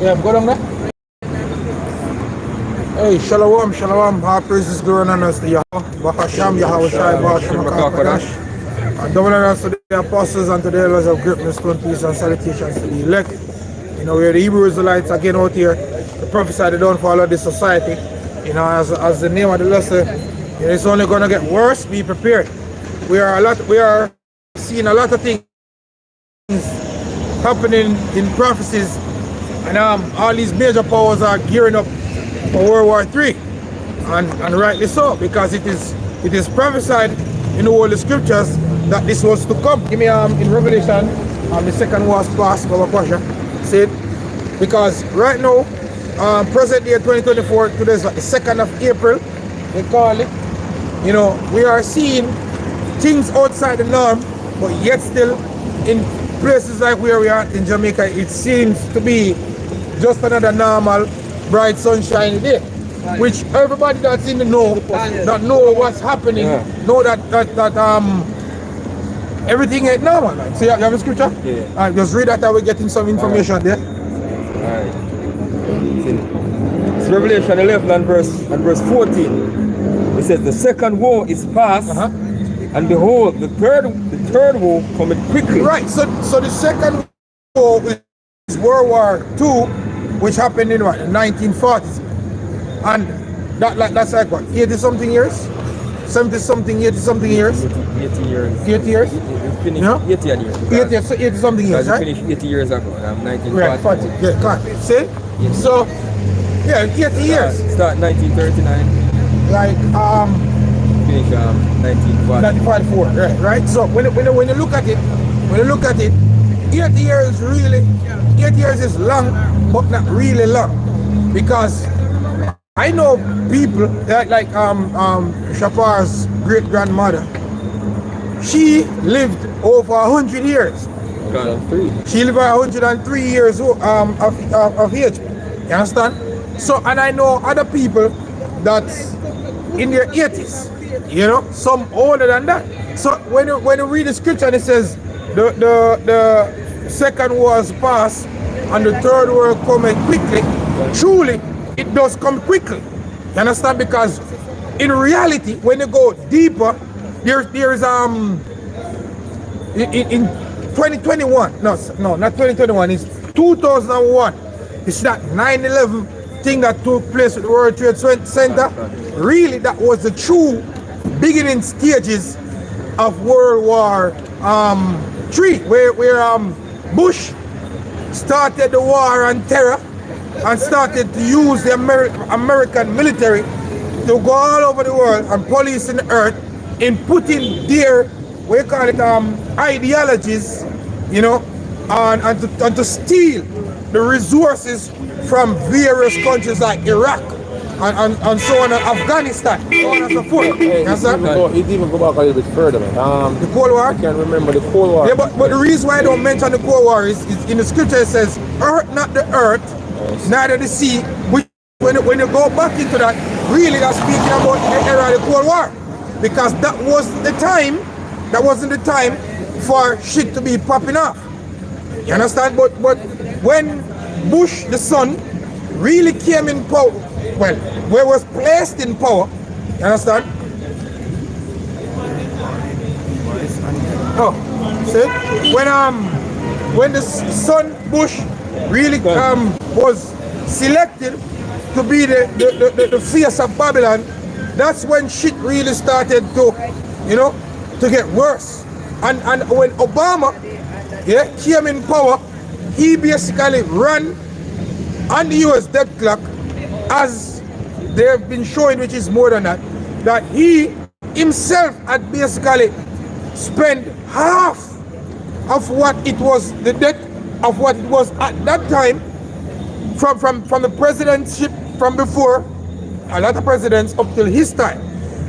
Yeah, go down there. Hey, shalom, shalom. All praises, glory, and honor to Yahweh. Bahasham, Yahweh Shai, Bahasham, Akakadash. And double honors to the apostles and to the elders of greatness, peace, and salutations to the elect. You know, we're the Hebrew Israelites again out here to prophesy the downfall of this society. You know, as the name of the lesson, it's only going to get worse. Be prepared. We are seeing a lot of things happening in prophecies, and all these major powers are gearing up for World War III, and rightly so, because it is prophesied in the Holy Scriptures that this was to come. Give me in Revelation, the second was past, Baba Pasha said, because right now, present year 2024, today is the 2nd of April, they call it. You know, we are seeing things outside the norm, but yet still in places like where we are in Jamaica, it seems to be just another normal bright sunshiny day, which everybody that's in the know, that know what's happening, know that everything ain't normal. Like. So you have a scripture? Yeah. Just read that, we're getting some information there. Alright. It's Revelation 11 and verse 14. It says the second woe is past, and behold, the third woe cometh quickly. Right. So the second woe is World War II, which happened in what, the 1940s, and that's like what, 80 something years, 70 something, 80 something years. 80 years. 80 years. It finished 80 years. 80 something years, right? It finished 80 years ago. 1940. Right. 40. Yeah. Correct. See? Yeah. So yeah, 80 years. Start 1939. Like Finish 1944. Right. So when you look at it, 80 years really, 8 years is long, but not really long, because I know people that like Shapar's great grandmother. She lived over 100 years. She lived 103 years of age. You understand? So, and I know other people that's in their 80s. You know, some older than that. So when you read the scripture and it says the second was past and the third will come quickly, truly it does come quickly. You understand? Because in reality, when you go deeper, there's in 2021, no, not 2021, it's 2001. It's that 9/11 thing that took place at the World Trade Center. Really, that was the true beginning stages of World War III, where Bush started the war on terror and started to use the American military to go all over the world and policing the earth in putting their, we call it ideologies, you know, and to steal the resources from various countries like Iraq and so on, Afghanistan, so on and so forth. It even go back a little bit further, man. The Cold War? I can't remember the Cold War. Yeah, but the reason why I don't mention the Cold War is in the scripture it says, earth not the earth, neither the sea. Which, when you go back into that, really that's speaking about the era of the Cold War. Because that wasn't the time for shit to be popping off. You understand? But when Bush, the son, really came in power, well, where was placed in power, you understand? Oh, see? When the son Bush really was selected to be the face of Babylon, that's when shit really started to, you know, to get worse. And when Obama came in power, he basically ran on the US debt clock, as they have been showing, which is more than that he himself had basically spent half of what it was, the debt of what it was at that time, from the presidentship from before, a lot of presidents up till his time.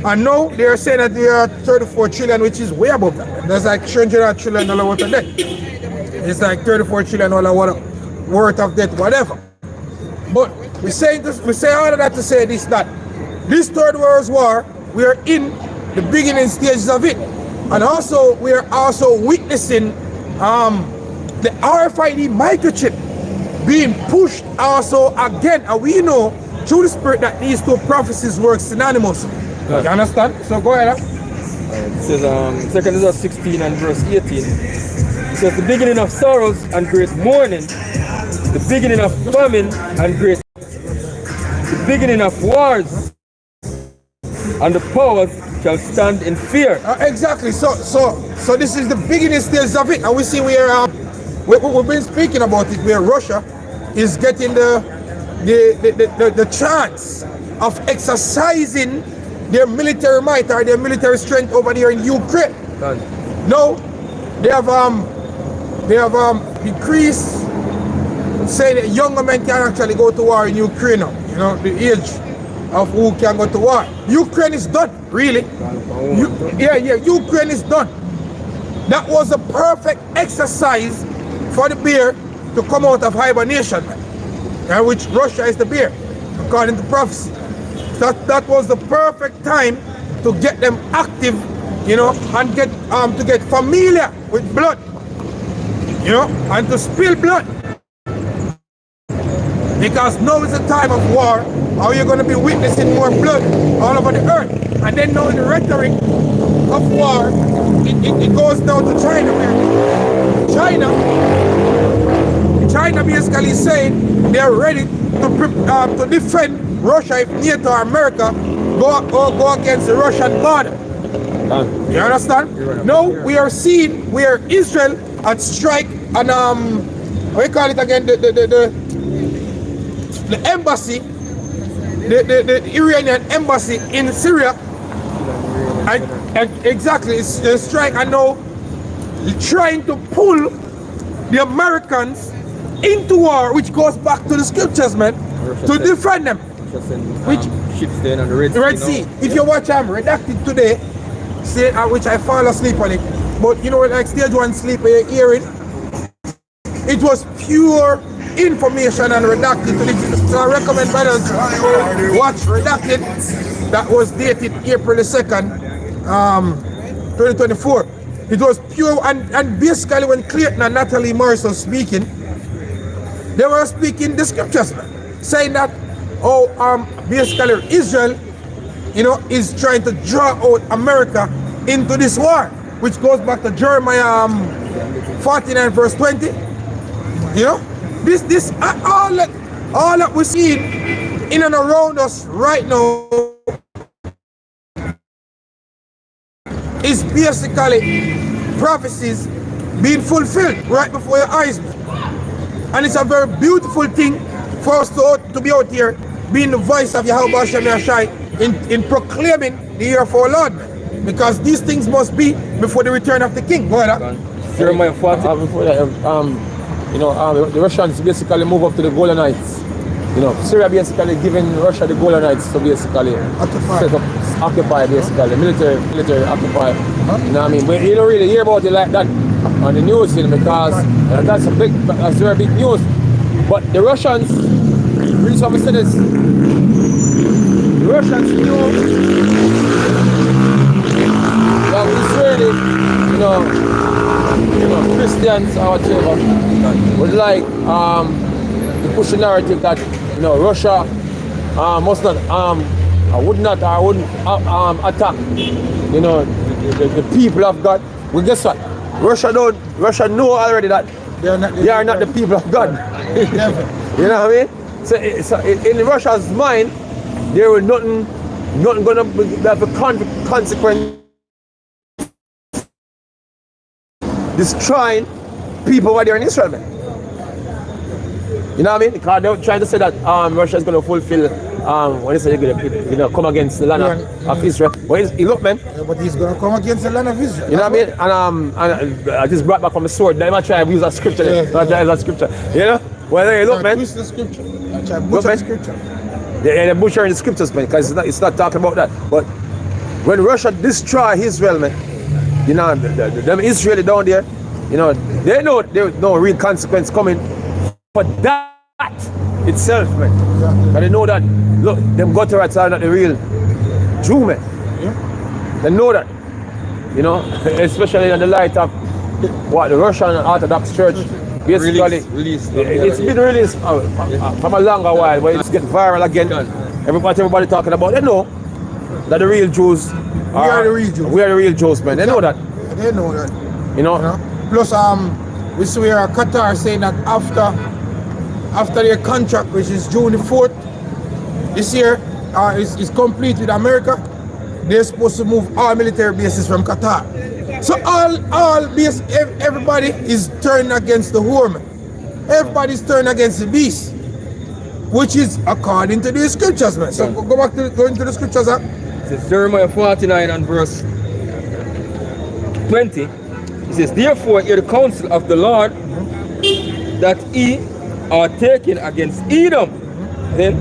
And now they are saying that they are 34 trillion, which is way above that. There's like $300 trillion worth of debt. It's like 34 trillion worth of debt, whatever. But we say all of that to say this, that this Third World War, we are in the beginning stages of it. And also, we are also witnessing the RFID microchip being pushed also again, and we know through the Spirit that these two prophecies work synonymously. You understand? So go ahead. It says, 2 Ezra 16 and verse 18. It says, the beginning of sorrows and great mourning, the beginning of famine and great, the beginning of wars, and the powers shall stand in fear. Exactly. So this is the beginning stages of it, and we see where we've been speaking about it, where Russia is getting the chance of exercising their military might or their military strength over there in Ukraine. No, they have decreased, saying that younger men can actually go to war in Ukraine now. You know, the age of who can go to war. Ukraine is done, really. Ukraine is done. That was a perfect exercise for the bear to come out of hibernation, which Russia is the bear, according to prophecy. That was the perfect time to get them active, you know, and get to get familiar with blood, you know, and to spill blood. Because now is the time of war, or you're going to be witnessing more blood all over the earth. And then now in the rhetoric of war, it goes down to China. China basically saying they're ready to defend Russia if NATO or America go against the Russian border. You understand? Now we are seeing where Israel had strike and what you call it again, the embassy, the Iranian embassy in Syria, and exactly, it's a strike, and now trying to pull the Americans into war, which goes back to the scriptures, man, to defend them. Which ships there on the Red Sea. If you watch Redacted today, say which I fall asleep on it, but you know, like stage one sleep you're hearing, it was pure information and Redacted. So I recommend brothers watch Redacted. That was dated April the 2nd, 2024. It was pure, and basically when Clayton and Natalie Morris was speaking, they were speaking the scriptures, saying that basically Israel, you know, is trying to draw out America into this war, which goes back to Jeremiah 49 verse 20. You know, this all that we're seeing in and around us right now is basically prophecies being fulfilled right before your eyes. And it's a very beautiful thing for us to be out here being the voice of Yahweh Hashem Yashai in proclaiming the year of our Lord, because these things must be before the return of the King. Go ahead. Jeremiah 40. Before that, the Russians basically move up to the Golan Heights. You know, Syria basically giving Russia the Golan Heights to basically set up, occupy basically, military occupy. You know what I mean? But you don't really hear about it like that on the news, you know, because that's very big news. But the Russians, the reason why we say this, the Russians knew that Israeli, you know, Christians or whatever, would like to push the narrative that, you know, Russia must not wouldn't attack, you know, the people of God. Well, guess what? Russia know already that they are not the people of God. You know what I mean? So in Russia's mind, there was nothing gonna have a consequence destroying people over there in Israel, man. You know what I mean? Because they're trying to say that Russia is gonna fulfill when they say they're gonna, you know, come against the land of Israel. But look, man. Yeah, but he's gonna come against the land of Israel. You know what I mean? And I just brought back from the sword. They might try to use that scripture. You know? Well, hey, look, man. Twist the scripture. I try to butcher the scripture. They're butchering the scriptures, man, because it's not talking about that. But when Russia destroy Israel, man, you know, them Israeli down there, you know, they know there's no real consequence coming for that itself, man. Yeah. And they know that, look, them gutter rats are not the real Jew, man. Yeah. They know that, you know, especially in the light of what the Russian Orthodox Church basically released. it's been released from a longer while, but it's getting viral again. Everybody talking about. They know that the real Jews are the real Jews. We are the real Jews, man. They know that. They know that. You know. Plus, we see where Qatar saying that after their contract, which is June the 4th this year, is complete with America, they're supposed to move all military bases from Qatar. So everybody is turning against the whore, man. Everybody's turning against the beast, which is according to the scriptures, man. So go into the scriptures, huh? It's Jeremiah 49 and verse 20. It says, therefore hear the counsel of the Lord that ye are taken against Edom. Then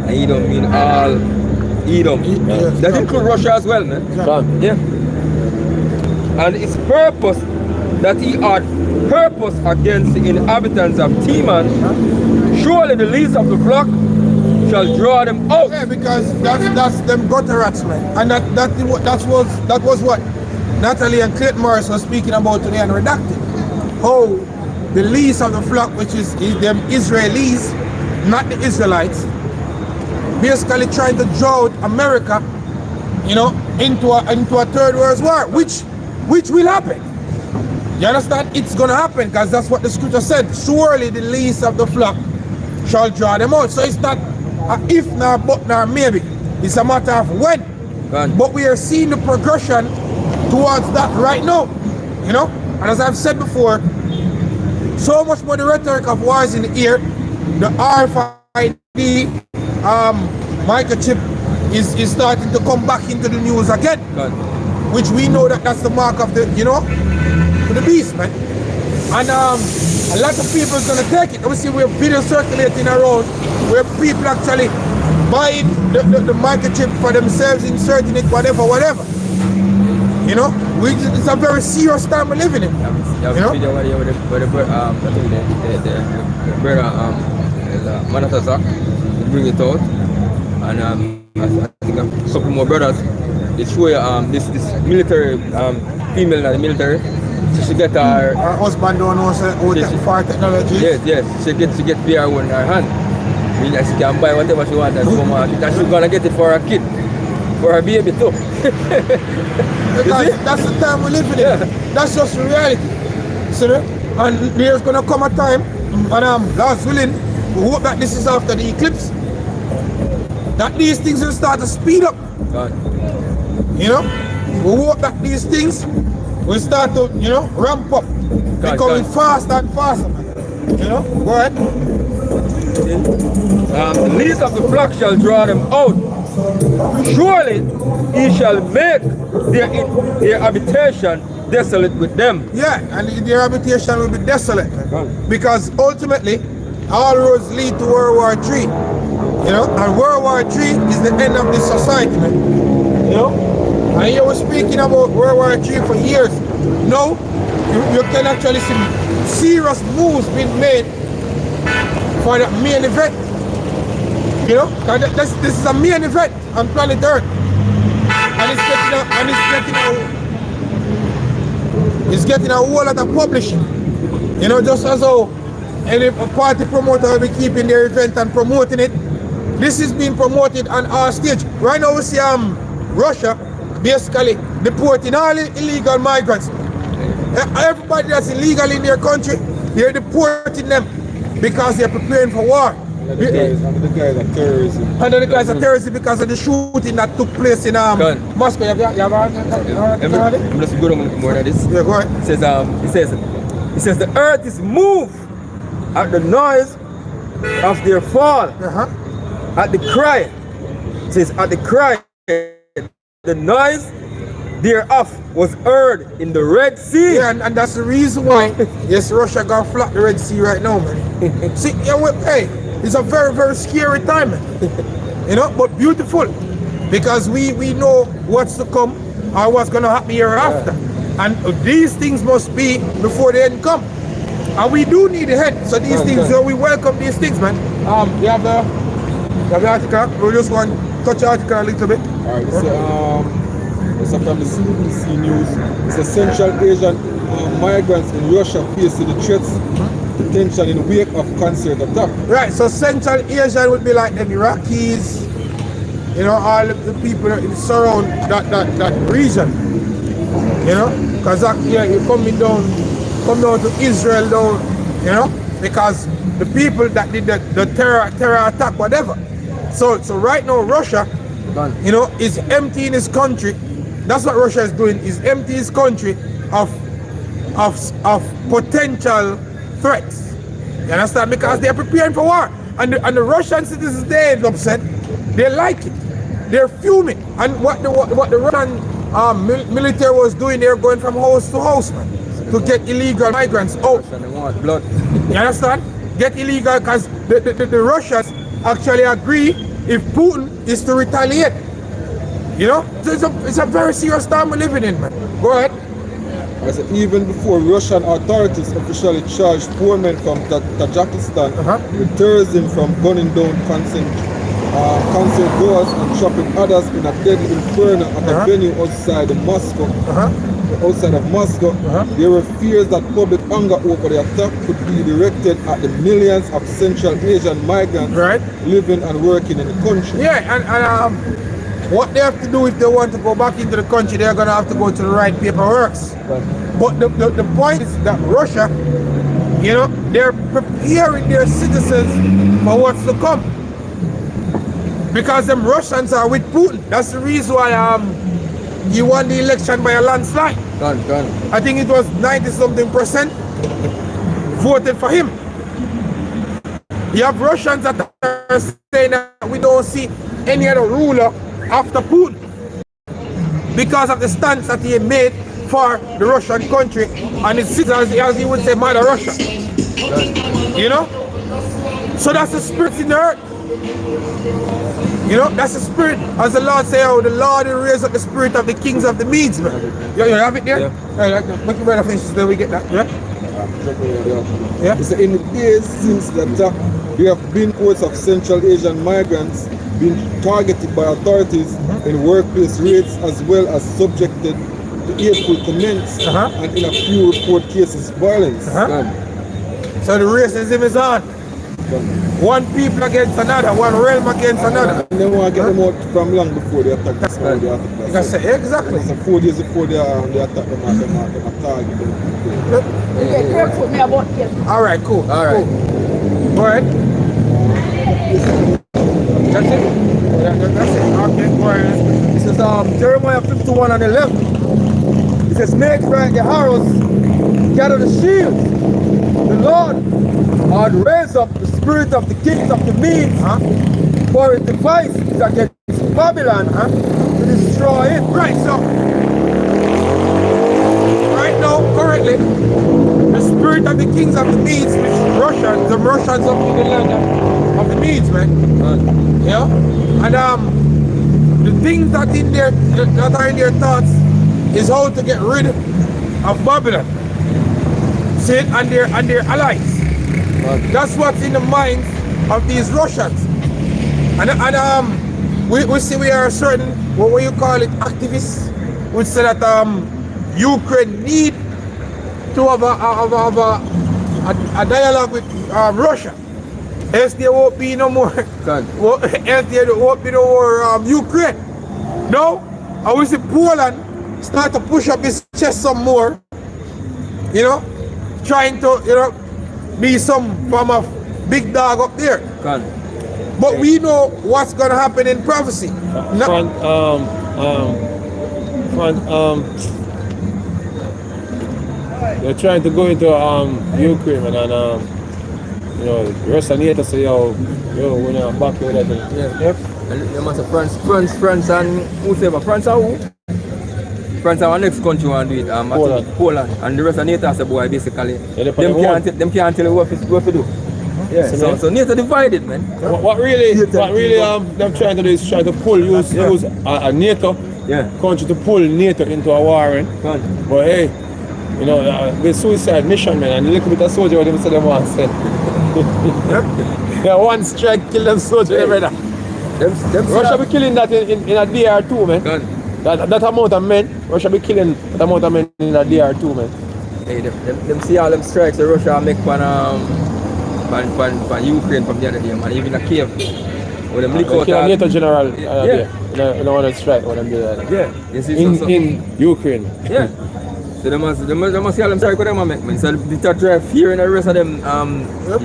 Edom mean all Edom. That includes Russia as well, man. Yeah. And its purpose that he had purpose against the inhabitants of Teman, surely the least of the flock shall draw them out. Yeah, because that's them gutter rats, man. And that was what Natalie and Clayton Morris was speaking about today and redacted. How the least of the flock, which is them Israelis, not the Israelites, basically trying to draw out America, into a third world war, which will happen. You understand? It's gonna happen because that's what the scripture said. Surely the least of the flock shall draw them out. So it's not a if nor but nor maybe. It's a matter of when. But we are seeing the progression towards that right now. And as I've said before, so much more the rhetoric of wars in the air, the RFID microchip is starting to come back into the news again. Which we know that's the mark of the beast, man. And a lot of people is gonna take it. We see we have videos circulating around where people actually buying the microchip for themselves, inserting it, whatever. It's a very serious time we're living in. Video where the brother Manatazak bring it out, and I think a couple more brothers. They show you this military female in the military. So she get her husband don't know how far technology. Yes. She get VR one in her hand. Meaning she can buy whatever she wants and come out. And she's gonna get it for her kid, for her baby too. Because that's the time we live in. Yeah. That's just the reality. See? And there's gonna come a time, and God's willing, we hope that this is after the eclipse, that these things will start to speed up. We hope that these things will start to, ramp up, becoming faster and faster. Go ahead. The least of the flock shall draw them out. Surely he shall make their habitation desolate with them. Yeah, and their habitation will be desolate. Because ultimately, all roads lead to World War III. And World War III is the end of this society, man. And you were speaking about World War III for years. No, you can actually see serious moves being made for the main event. This is a main event on planet Earth. And it's getting a whole lot of publishing. Just as how any party promoter will be keeping their event and promoting it. This is being promoted on our stage. Right now we see Russia basically deporting all illegal migrants. Everybody that's illegal in their country, they're deporting them because they're preparing for war. Under the guise of terrorism. Under the guise of terrorism because of the shooting that took place in Moscow. I'm just going to more than this. Yeah, go ahead. It says the earth is moved at the noise of their fall. At the cry. It says at the cry. The noise thereof was heard in the Red Sea. Yeah, and that's the reason why yes, Russia got flat the Red Sea right now, man. See, it's a very, very scary time, man. But beautiful. Because we know what's to come or what's gonna happen hereafter. And these things must be before the end come. And we do need a head. So these things, we welcome these things, man. You have the article. We'll just want to touch the article a little bit. Alright, so from the CBC News, it's Central Asian migrants in Russia facing the threats tension in wake of concert attack. Right, so Central Asia would be like the Iraqis, you know, all of the people that surround that region. You know, Kazakh here, you come down to Israel down, you know, because the people that did the terror attack, whatever. So right now Russia, you know, is emptying his country. That's what Russia is doing, is emptying his country of potential threats. You understand? Because they are preparing for war. And the Russian citizens, they're upset. They like it. They're fuming. And what the Russian military was doing, they're going from house to house, man, to get illegal migrants out. And they want blood. You understand? Get illegal, because the Russians actually agree if Putin is to retaliate. You know? It's a very serious time we're living in, man. Go ahead. I said, even before Russian authorities officially charged 4 men from Tajikistan with terrorism from gunning down concert goers and trapping others in a deadly inferno at a venue outside of Moscow. There were fears that public anger over the attack could be directed at the millions of Central Asian migrants living and working in the country. Yeah, and what they have to do if they want to go back into the country, they're going to have to go to the right paperwork. But the point is that Russia, you know, they're preparing their citizens for what's to come. Because them Russians are with Putin. That's the reason why he won the election by a landslide. I think it was 90-something% voted for him. You have Russians that are saying that we don't see any other ruler after Putin because of the stance that he made for the Russian country and its citizens, as he would say, Mother Russia. You know? So that's the spirit in the earth. You know, that's the spirit, as the Lord say, oh, the Lord will raise up the spirit of the kings of the Medes, man. You have it there? Yeah. Make your brother finish so we get that, yeah? It's in the days since the attack, there have been hordes of Central Asian migrants being targeted by authorities in workplace raids, as well as subjected to hateful comments and in a few report cases violence. So the racism is on. One people against another, one realm against another. And they want to get them out from long before they attack. That's right. Exactly. So 4 days before they attack them, they target them. All right, cool. All right. Cool. Go ahead. That's it. That's it. Okay, go ahead. This is Jeremiah 51:11. It says, make right the arrows, gather the shields. The Lord had raised up the spirit of the kings of the Medes, for his device is against Babylon, to destroy it. Right, so right now, currently, the spirit of the kings of the Medes, which Russians, the Russians up in the land of the Medes, man. Yeah? And the things that are in their thoughts is how to get rid of Babylon. See, and their allies. That's what's in the minds of these Russians. And we see we are certain, what you call it, activists, which say that Ukraine need to have a dialogue with Russia. Else there won't be no more. Else there won't be no more Ukraine. No, I will see Poland start to push up his chest some more. You know, trying to, you know, be some form of big dog up there. But we know what's gonna happen in prophecy. They're trying to go into Ukraine and you know, Russia need to say, yo, we're not back with that. Yep. And there must have France and whoever. France are who? France are our next country want to do it, Poland. And the rest of NATO say, boy, basically, them can't tell you what to do. Yeah, so NATO divided, man. What really them trying to do is try to use a NATO country to pull NATO into a war. But hey, you know, the suicide mission, man, and a little bit of soldier them say them want to say. Yeah, one strike kill them soldier, brother. Russia be killing that in a DR2, man. That amount of men, Russia be killing that amount of men in a DR2, man. Hey, them see all them strikes that Russia make on Ukraine from the other day, man. Even a Kiev. When them leak out NATO general yeah. in one strike when them do that. Yeah. You see, In Ukraine. yeah. So they must see all them strike what them make, man. So they drive fear in the rest of them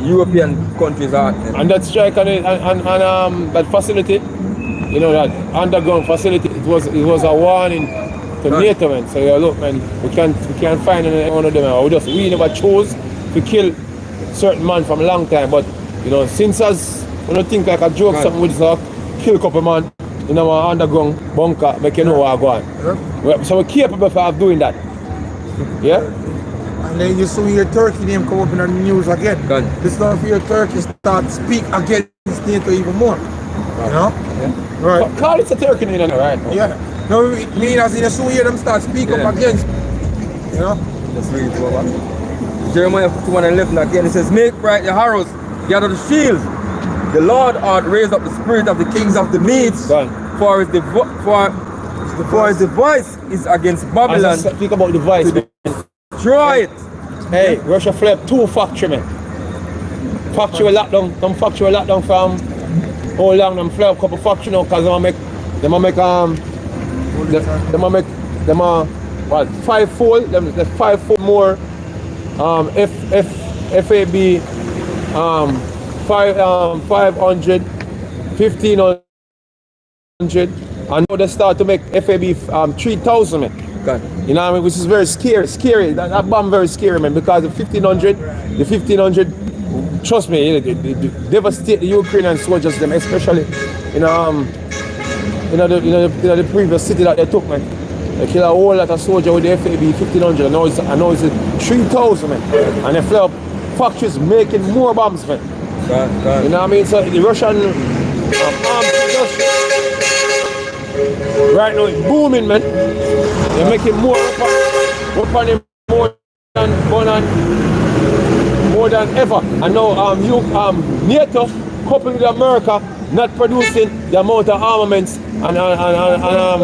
European countries out. And that strike and that facility, you know, that underground facility, it was a warning to NATO, man. So yeah, look, man, we can't find any one of them. We never chose to kill certain man from a long time, but you know, since us, we don't think like a joke, something with this, kill a couple man in our underground bunker, make you know what go on. So we're capable of doing that. Yeah. And then you soon hear Turkey name come up in the news again. God. This stuff here, Turkey start speak against NATO even more. You know? Yeah. Right. Call it a Turkey name, right? Yeah. No, I mean as in you soon hear them start speak up against. You know? Let's read it over. Jeremiah 51:11 again. It says, "Make bright the arrows, gather the shields. The Lord hath raised up the spirit of the kings of the Medes, for his device is against Babylon. Speak about device. Destroy it." Hey, Russia flip 2 factory, man. Factory lockdown. Some factory lockdown from how long them flip a couple factory now because they make what 5-fold, the 5-fold more FAB 500, 1500, and now they start to make FAB 3000, man. God. You know what I mean? Which is very scary. That bomb very scary, man, because the 1500, trust me, it devastate the Ukrainian soldiers, them, especially the previous city that they took, man. They kill a whole lot of soldiers with the FAB 1500. I know it's 3000, man. And they flip factories making more bombs, man. God. You know what I mean? So the Russian arms industry right now is booming, man. They're making more weapons more than ever. And now NATO coupled with America not producing the amount of armaments and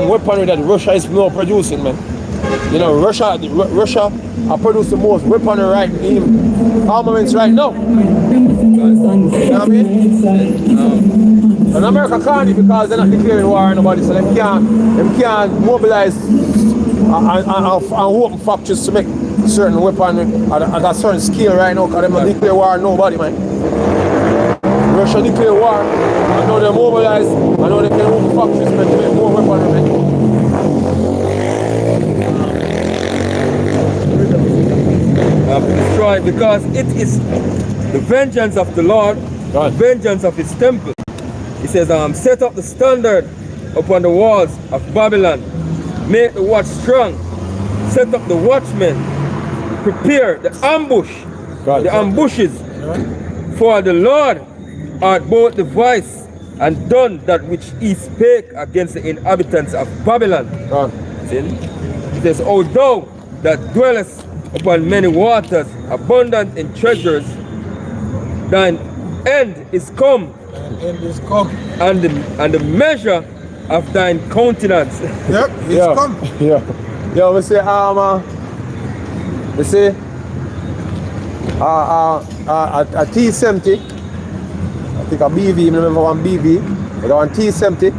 weaponry that Russia is now producing, man. You know, Russia are producing the most weaponry armaments right now. You know what I mean? And America can't because they're not declaring war on nobody, so they can't mobilize and open factories to make certain weapons at a certain scale right now because they're not declaring war on nobody, man. Russia declare war, I know they're mobilized, I know they can open factories to make more weaponry, man. Destroy because it is the vengeance of the Lord, the vengeance of his temple. He says, set up the standard upon the walls of Babylon, make the watch strong, set up the watchmen, prepare the ambush, the ambushes, for the Lord hath both devised and done that which he spake against the inhabitants of Babylon. See? He says, O thou that dwellest upon many waters, abundant in treasures, thine end is come, and the measure of thine countenance. Yep, it's come. Yeah. We say a T-70, I think a BV, I remember one BV, but one T-70,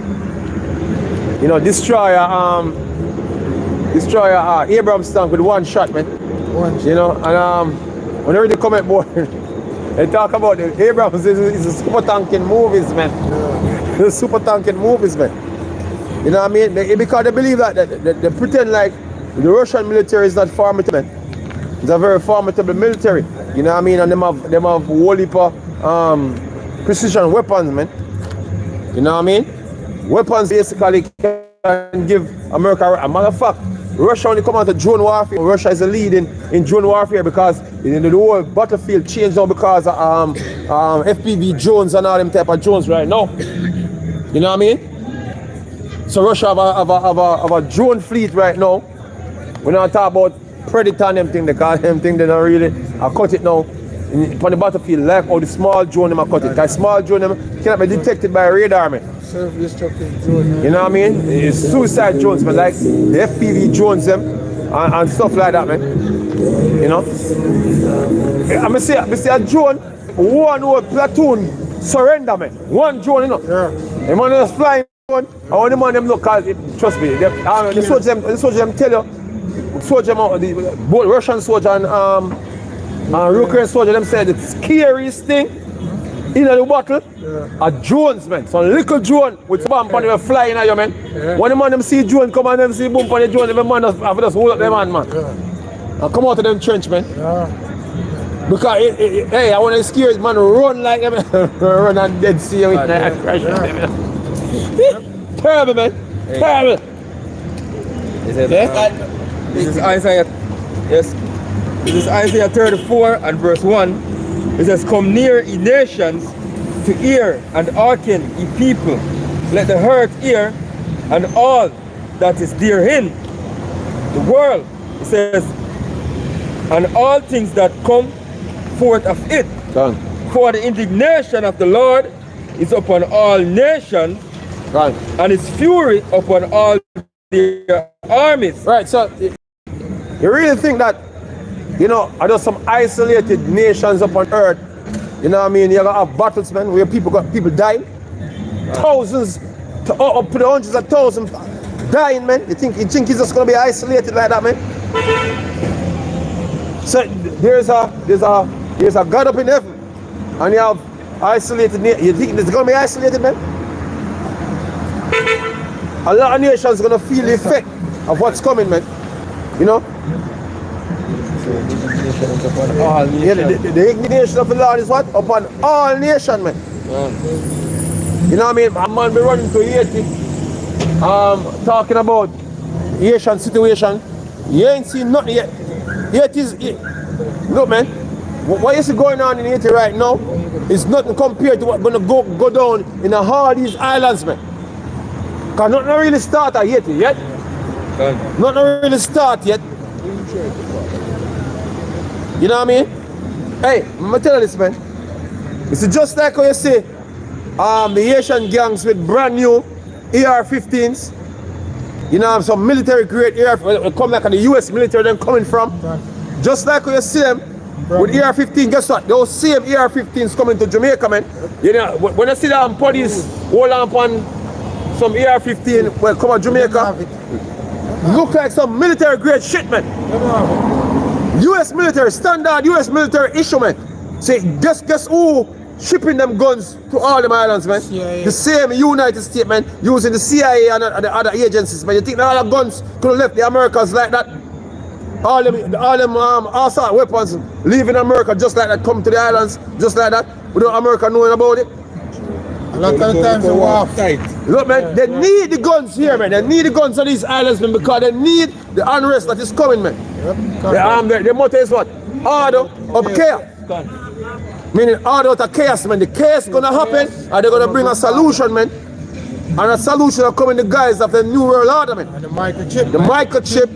you know, destroyer Abrams tank with one shot, man. You know, and whenever they come at board, they talk about the Abrams is a super tanking movies, man. The super tanking movies, man. You know what I mean? Because they believe that they pretend like the Russian military is not formidable, man. It's a very formidable military. You know what I mean? And them have whole heap of precision weapons, man. You know what I mean? Weapons basically can give America a matter of fact. Russia only come out of drone warfare. Russia is a lead in drone warfare because the whole battlefield changed now because of FPV drones and all them type of drones right now. You know what I mean? So Russia have a drone fleet right now. We're not talking about Predator and them thing, they call them thing, they don't really cut it now. On the battlefield, like how the small drone them cut it. Because small drone them cannot be detected by radar, man. Self-destructive drone. You know what I mean? It's suicide drones, but like the FPV drones them and stuff like that, man. You know? I say a drone, one whole platoon surrender, man. One drone, you know. Yeah. The man was flying one, and when the man them look, cause trust me, the soldier them tell you, both Russian soldier and Ukrainian soldier them said the scariest thing in the battle are drones, man. So little drone with bomb on them flying at you, man. When the man them see drone come and them see boom on the drone, the man have just hold up them hand, man. And come out of them trench, man. Because hey, I want to scare man run like them, run and dead sea with that crash. Terrible, man. Terrible. This is Isaiah. Yes. This is Isaiah 34 and verse 1. It says, "Come near, ye nations, to hear, and hearken, ye people. Let the earth hear, and all that is therein. The world," it says, "and all things that come forth of it. Done. For the indignation of the Lord is upon all nations, Done. and his fury upon all their armies." Right, so you really think that, you know, are there some isolated nations upon earth? You know what I mean? You're gonna have battles, man, where people dying. Thousands, up to the hundreds of thousands dying, man. You think it's just gonna be isolated like that, man? So there's a God up in heaven, and you have isolated. You think it's gonna be isolated, man? A lot of nations gonna feel the effect of what's coming, man. You know? Yeah, the indignation of the Lord is what? Upon all nations, man. You know what I mean? A man be running to Haiti, talking about Haitian situation. You ain't seen nothing yet. Look, man, what you see going on in Haiti right now is nothing compared to what's gonna go down in all these islands, man. Cause nothing really start at Haiti yet. Nothing really start yet. You know what I mean? Hey, I'm gonna tell you this, man. It's just like how you see the Haitian gangs with brand new AR-15s. You know, some military grade AR, come like the US military them coming from. Just like how you see them with AR-15, guess what? Those same AR-15s coming to Jamaica, man. You know, when you see them police hold on upon some AR-15, well, come on Jamaica, look like some military grade shit, man. US military, standard US military issue, man. Say, guess who shipping them guns to all them islands, man? CIA. The same United States, man, using the CIA and the other agencies, man. You think that all the guns could have left the Americans like that? All them assault weapons leaving America just like that, come to the islands just like that, without America knowing about it? A lot of the times they were tight. Look, man, they need the guns here, man. They need the guns on these islands, man, because they need the unrest that is coming, man. The motto is what? Order of chaos. Meaning order out of chaos, man. The chaos is gonna happen, and they're gonna bring a solution, man. And a solution will come in the guise of the New World Order, man. And the microchip. The microchip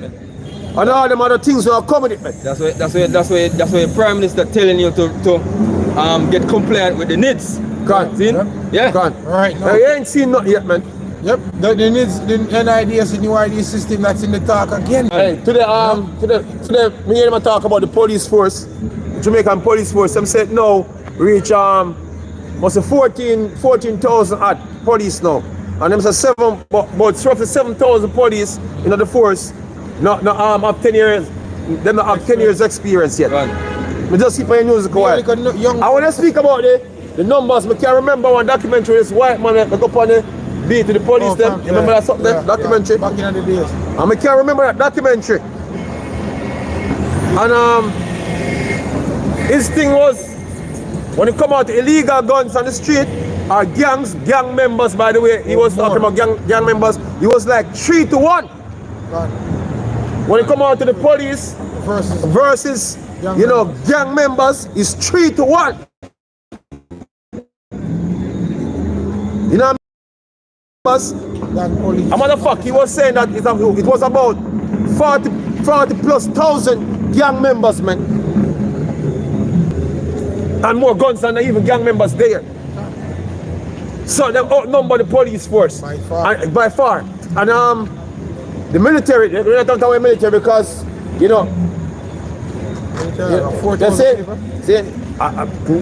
and all them other things will come with it, man. That's why the Prime Minister telling you to get compliant with the NIDS. Can't. See? Yep. Yeah. Can't. Right now. You ain't seen nothing yet, man. Yep. The NIDS, the new ID system that's in the talk again. Hey, today, me hear them talk about the police force, Jamaican police force. Them said no, reach must have 14,000 at police now, and them say but it's roughly 7,000 police in the force. Not have 10 years. Them not have 10 years experience yet. Right. Me just keep my music quiet. I want to speak about the numbers. I can remember one documentary. This white man that go up on the beat to the police. You remember that something? Documentary. Back in the days. And I can remember that documentary. And his thing was when it come out illegal guns on the street or gang members, by the way, he was talking about gang members, he was like 3 to 1. When it come out to the police versus gang members, is 3 to 1. You know what I mean? A motherfucker, he was saying that it was about 40 plus thousand gang members, man. And more guns than even gang members there. So they outnumber the police force. By far. And the military, we're not talking about military because, That's it. See,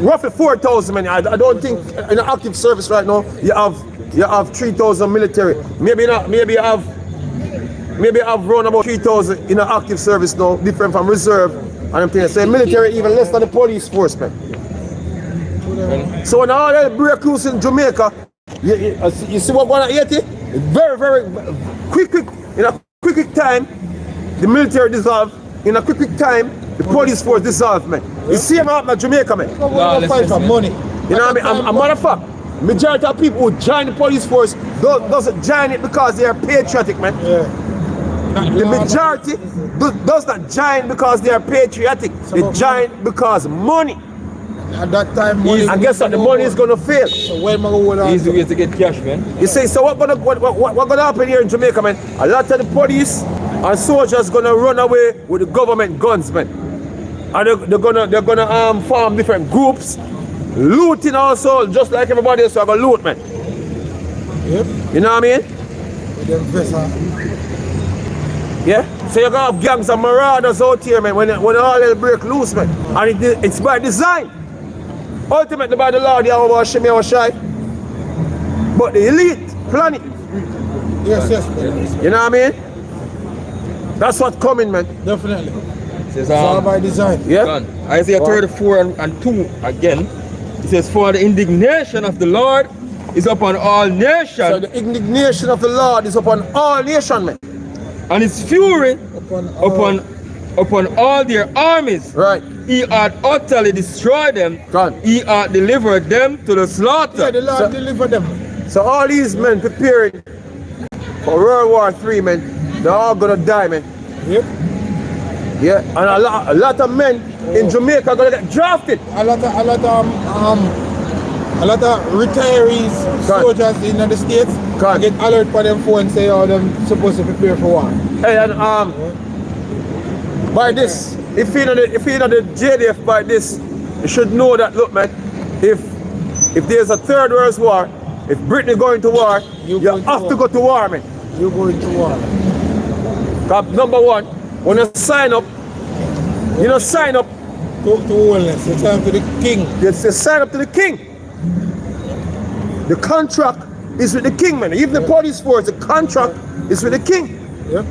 roughly 4,000 men. I don't think in an active service right now you have 3,000 military. Maybe not. Maybe you have run about 3,000 in an active service now, different from reserve. And I'm telling you, so military even less than the police force, man. So when all that break loose in Jamaica, you see what going on at Haiti? Very, very quick, in a quick time, the military dissolve. In a quick time, the police force dissolve, man. You see them out in Jamaica, man. Fight for money. You know what I mean? A matter of fact, majority of people who join the police force doesn't join it because they are patriotic, man. Yeah. The majority does not join because they are patriotic. They join because money. At that time, money. And guess what? The money is gonna fail. So when am I going on? Easy way to get cash, man. You see, so what gonna happen here in Jamaica, man? A lot of the police and soldiers gonna run away with the government guns, man. And they're gonna form different groups, looting also, just like everybody else. So I gonna loot, man. Yep. You know what I mean? With them vessels. Yeah? So you're gonna have gangs of marauders out here, man, when all hell break loose, man. And it's by design. Ultimately by the law, they are over shy. But the elite plan it. Yes, man. You know what I mean? That's what's coming, man. Definitely. It says, It's all by design. Yeah? Done. Isaiah 34 and 2 again. It says, for the indignation of the Lord is upon all nations. So the indignation of the Lord is upon all nations, man. And his fury upon all their armies. Right. He had utterly destroyed them. God. He had delivered them to the slaughter. Yeah, the Lord deliver them. So all these men preparing for World War III, man, they're all gonna die, man. Yep. Yeah, and a lot of men in Jamaica are gonna get drafted. A lot of retirees, soldiers in the States get alert for them phone and say, oh, them supposed to prepare for war. Hey, and by this, if you know the JDF by this, you should know that, look, man, if there's a third world war, if Britain going to war, you have to go to war, man. You're going to war. Number one, when you sign up, you don't sign up to wholeness, you sign up to the king. You sign up to the king. The contract is with the king, man. Even the police force, the contract is with the king. Yep.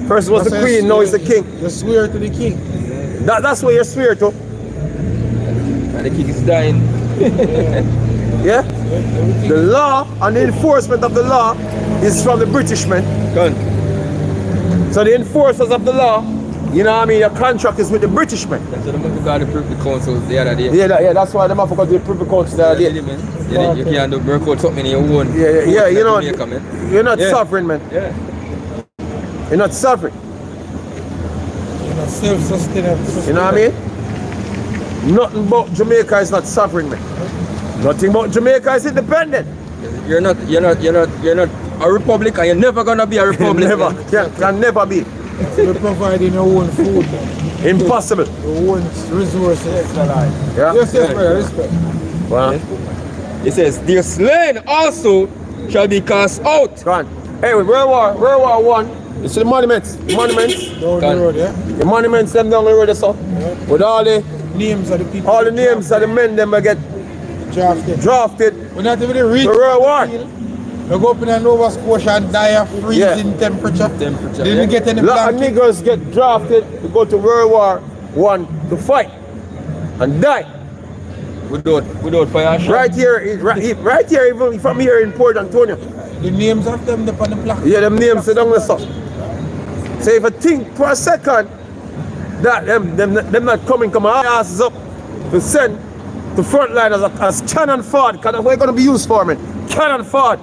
First was the queen, now it's the king. You swear to the king. That's what you swear to. And the king is dying. Yeah? The law and the enforcement of the law is from the British, man. Done. So the enforcers of the law, you know what I mean, your contract is with the British, man. That's what I'm going to the Privy Council the other day. Yeah, that's why the motherfuckers do the Privy Council the other day. Yeah, you can't do work out something in your own. Yeah, you know, you're not sovereign, man. Yeah. You're not sovereign. You're not self-sustainable. You know what I mean? Nothing about Jamaica is not sovereign, man. Nothing about Jamaica is independent. You're not a republic, and you're never gonna be a republic. Never, can never be. You're providing your own food, man. Impossible. Your own resources. Yeah. Yes, brother, respect. Well, It says, their slain also shall be cast out. go on. Hey, with World War One, you see the monuments? Down the road, yeah? The monuments them down the road, so with all the Names of the people. all the names of the men them will get drafted. We're not even reach The World War. We go up in Nova Scotia and die of freezing temperature. Didn't get any A lot of blanket. niggas get drafted to go to World War One to fight and die. Without fire shot. Right here, even from here in Port Antonio. The names of them up on the plaque. Yeah, them names are down the stuff. So if I think for a second that them not come our asses up to send to frontliners as cannon fodder, because what gonna be used for, man? Cannon fodder.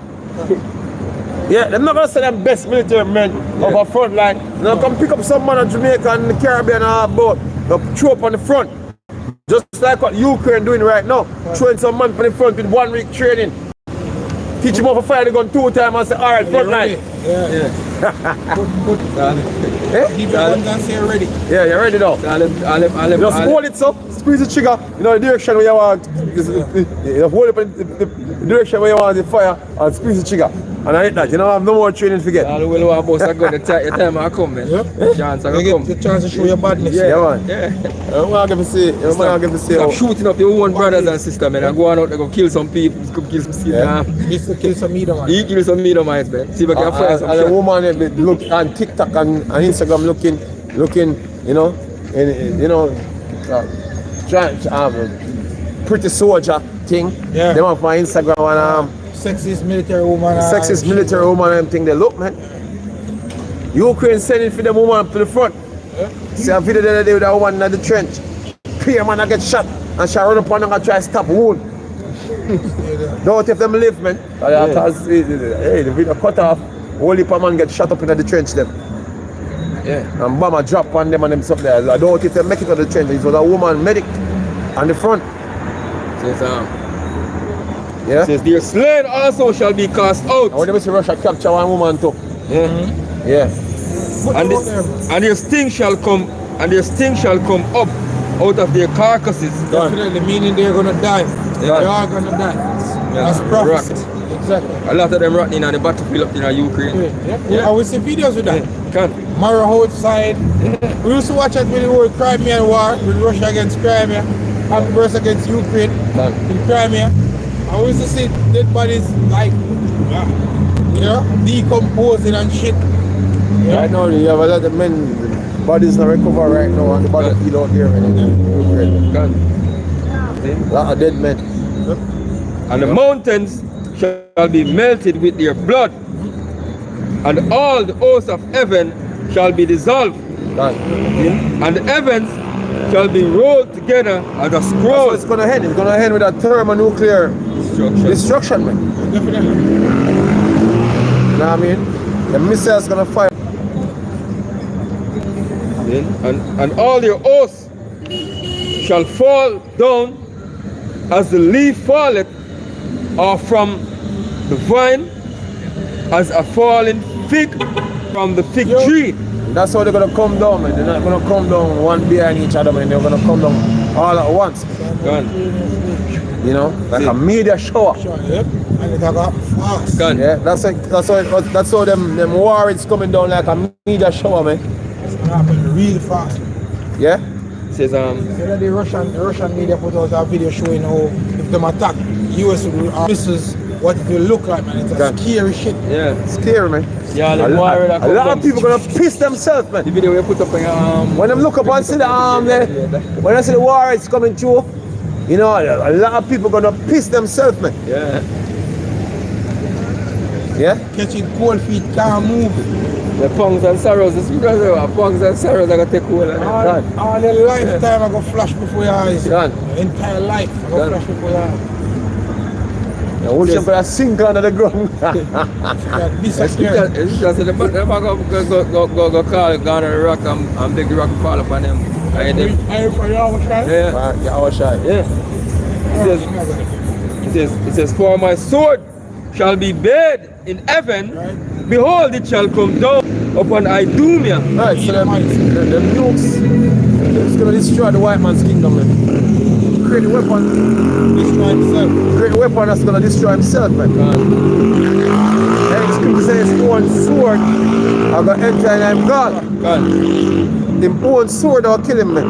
Yeah, they're not gonna send them best military men of our front line. They'll come pick up some man in Jamaica and the Caribbean and our boat. They'll throw up on the front. Just like what Ukraine doing right now. Throwing some man on the front with 1 week training. Teach him how to fire the gun 2 times and say, alright, front line. Yeah. Keep your guns and say ready. Yeah, you're ready now. Just hold it so, squeeze the trigger, you know the direction where you want. You hold it in the direction where you want the fire and squeeze the trigger. And I hit that. You know, I have no more training to get. All the way low boss I go the time I come, man. Yep. Chance I You go get come. the chance to show your badness. Yeah, man. Yeah. I'm gonna give you see. Stop shooting up your own brothers and sisters, man. And go on out there, go kill some people, go kill some seed. Yeah. This to kill some meat, man. He kill some Edomites, man. See if I can find some and the shit. woman look on TikTok and Instagram looking, you know, and you know, pretty soldier thing. Yeah. They want for Instagram and Sexist military woman. sexist military woman and thing. They look, man. Ukraine sending for the woman to the front. See a video the other day with that woman in the trench. Peer man I get shot and she run up on and try to stop wound. Don't take them live, man. Hey, the video cut off. Whole heap of man get shot up in the trench them. Yeah. And bomber drop on them and them stuff there. I don't think they make it to the trench. It was a woman medic on the front. Says, Yeah. says their slain also shall be cast out. And when they see Russia capture one woman too. Yeah. Yeah. And their sting shall come up out of their carcasses. Definitely, meaning they're gonna die. Yeah. They are gonna die. Yeah. That's prophecy. Rocked. Exactly. A lot of them rotting on the battlefield up in Ukraine. Yeah. I will see videos with that. Can. Mara outside. We used to watch it with the whole Crimean War, with Russia against Crimea, and Russia against Ukraine in Crimea. I used to see dead bodies like, you know, decomposing and shit. Right now you have a lot of men bodies not recover right now on the battlefield out there, man. Can. A lot of dead men. And the mountains shall be melted with their blood, and all the hosts of heaven shall be dissolved, and the heavens shall be rolled together as a scroll. It's gonna end. It's gonna end with a thermonuclear destruction, man. Definitely. You know what I mean? The missiles gonna fire. And all their hosts shall fall down as the leaf falleth, or from the vine as a fallen fig from the fig tree. That's how they're gonna come down, man. They're not gonna come down one behind each other, man. They're gonna come down all at once. Gone. You know, like a media shower. Yep. And it got fast. Gone. Yeah, that's how them war is coming down like a media shower, man. It's gonna happen real fast. Yeah. Says The Russian media put out a video showing how if them attack US missiles, what it will look like, man. It's a scary shit. yeah. Scary, man. Yeah, A lot of people gonna piss themselves, man. the video we put up in When them look up and see the when I see the war is coming through, you know, a lot of people gonna piss themselves, man. yeah. Yeah? Catching cold feet, can't move. The punks and sorrows, the speakers are punks and sorrows are gonna take hold of it. All their lifetime I go flash before your eyes. Done. The entire life I go Done. flash before your eyes. The whole ship gonna sink under the ground. That disappear. It's just the man go call gone on the rock and beg the rock to fall upon them. And them I for your shot. yeah. Yeah, our shot. Yeah. It says, for my sword shall be buried in heaven, behold it shall come down upon Idumea. Right, so them nukes, it's gonna destroy the white man's kingdom, man. Create a weapon, Destroy himself. create a weapon that's gonna destroy himself, man. And scripture says his own sword are gonna enter in him God. Him own sword will kill him, man.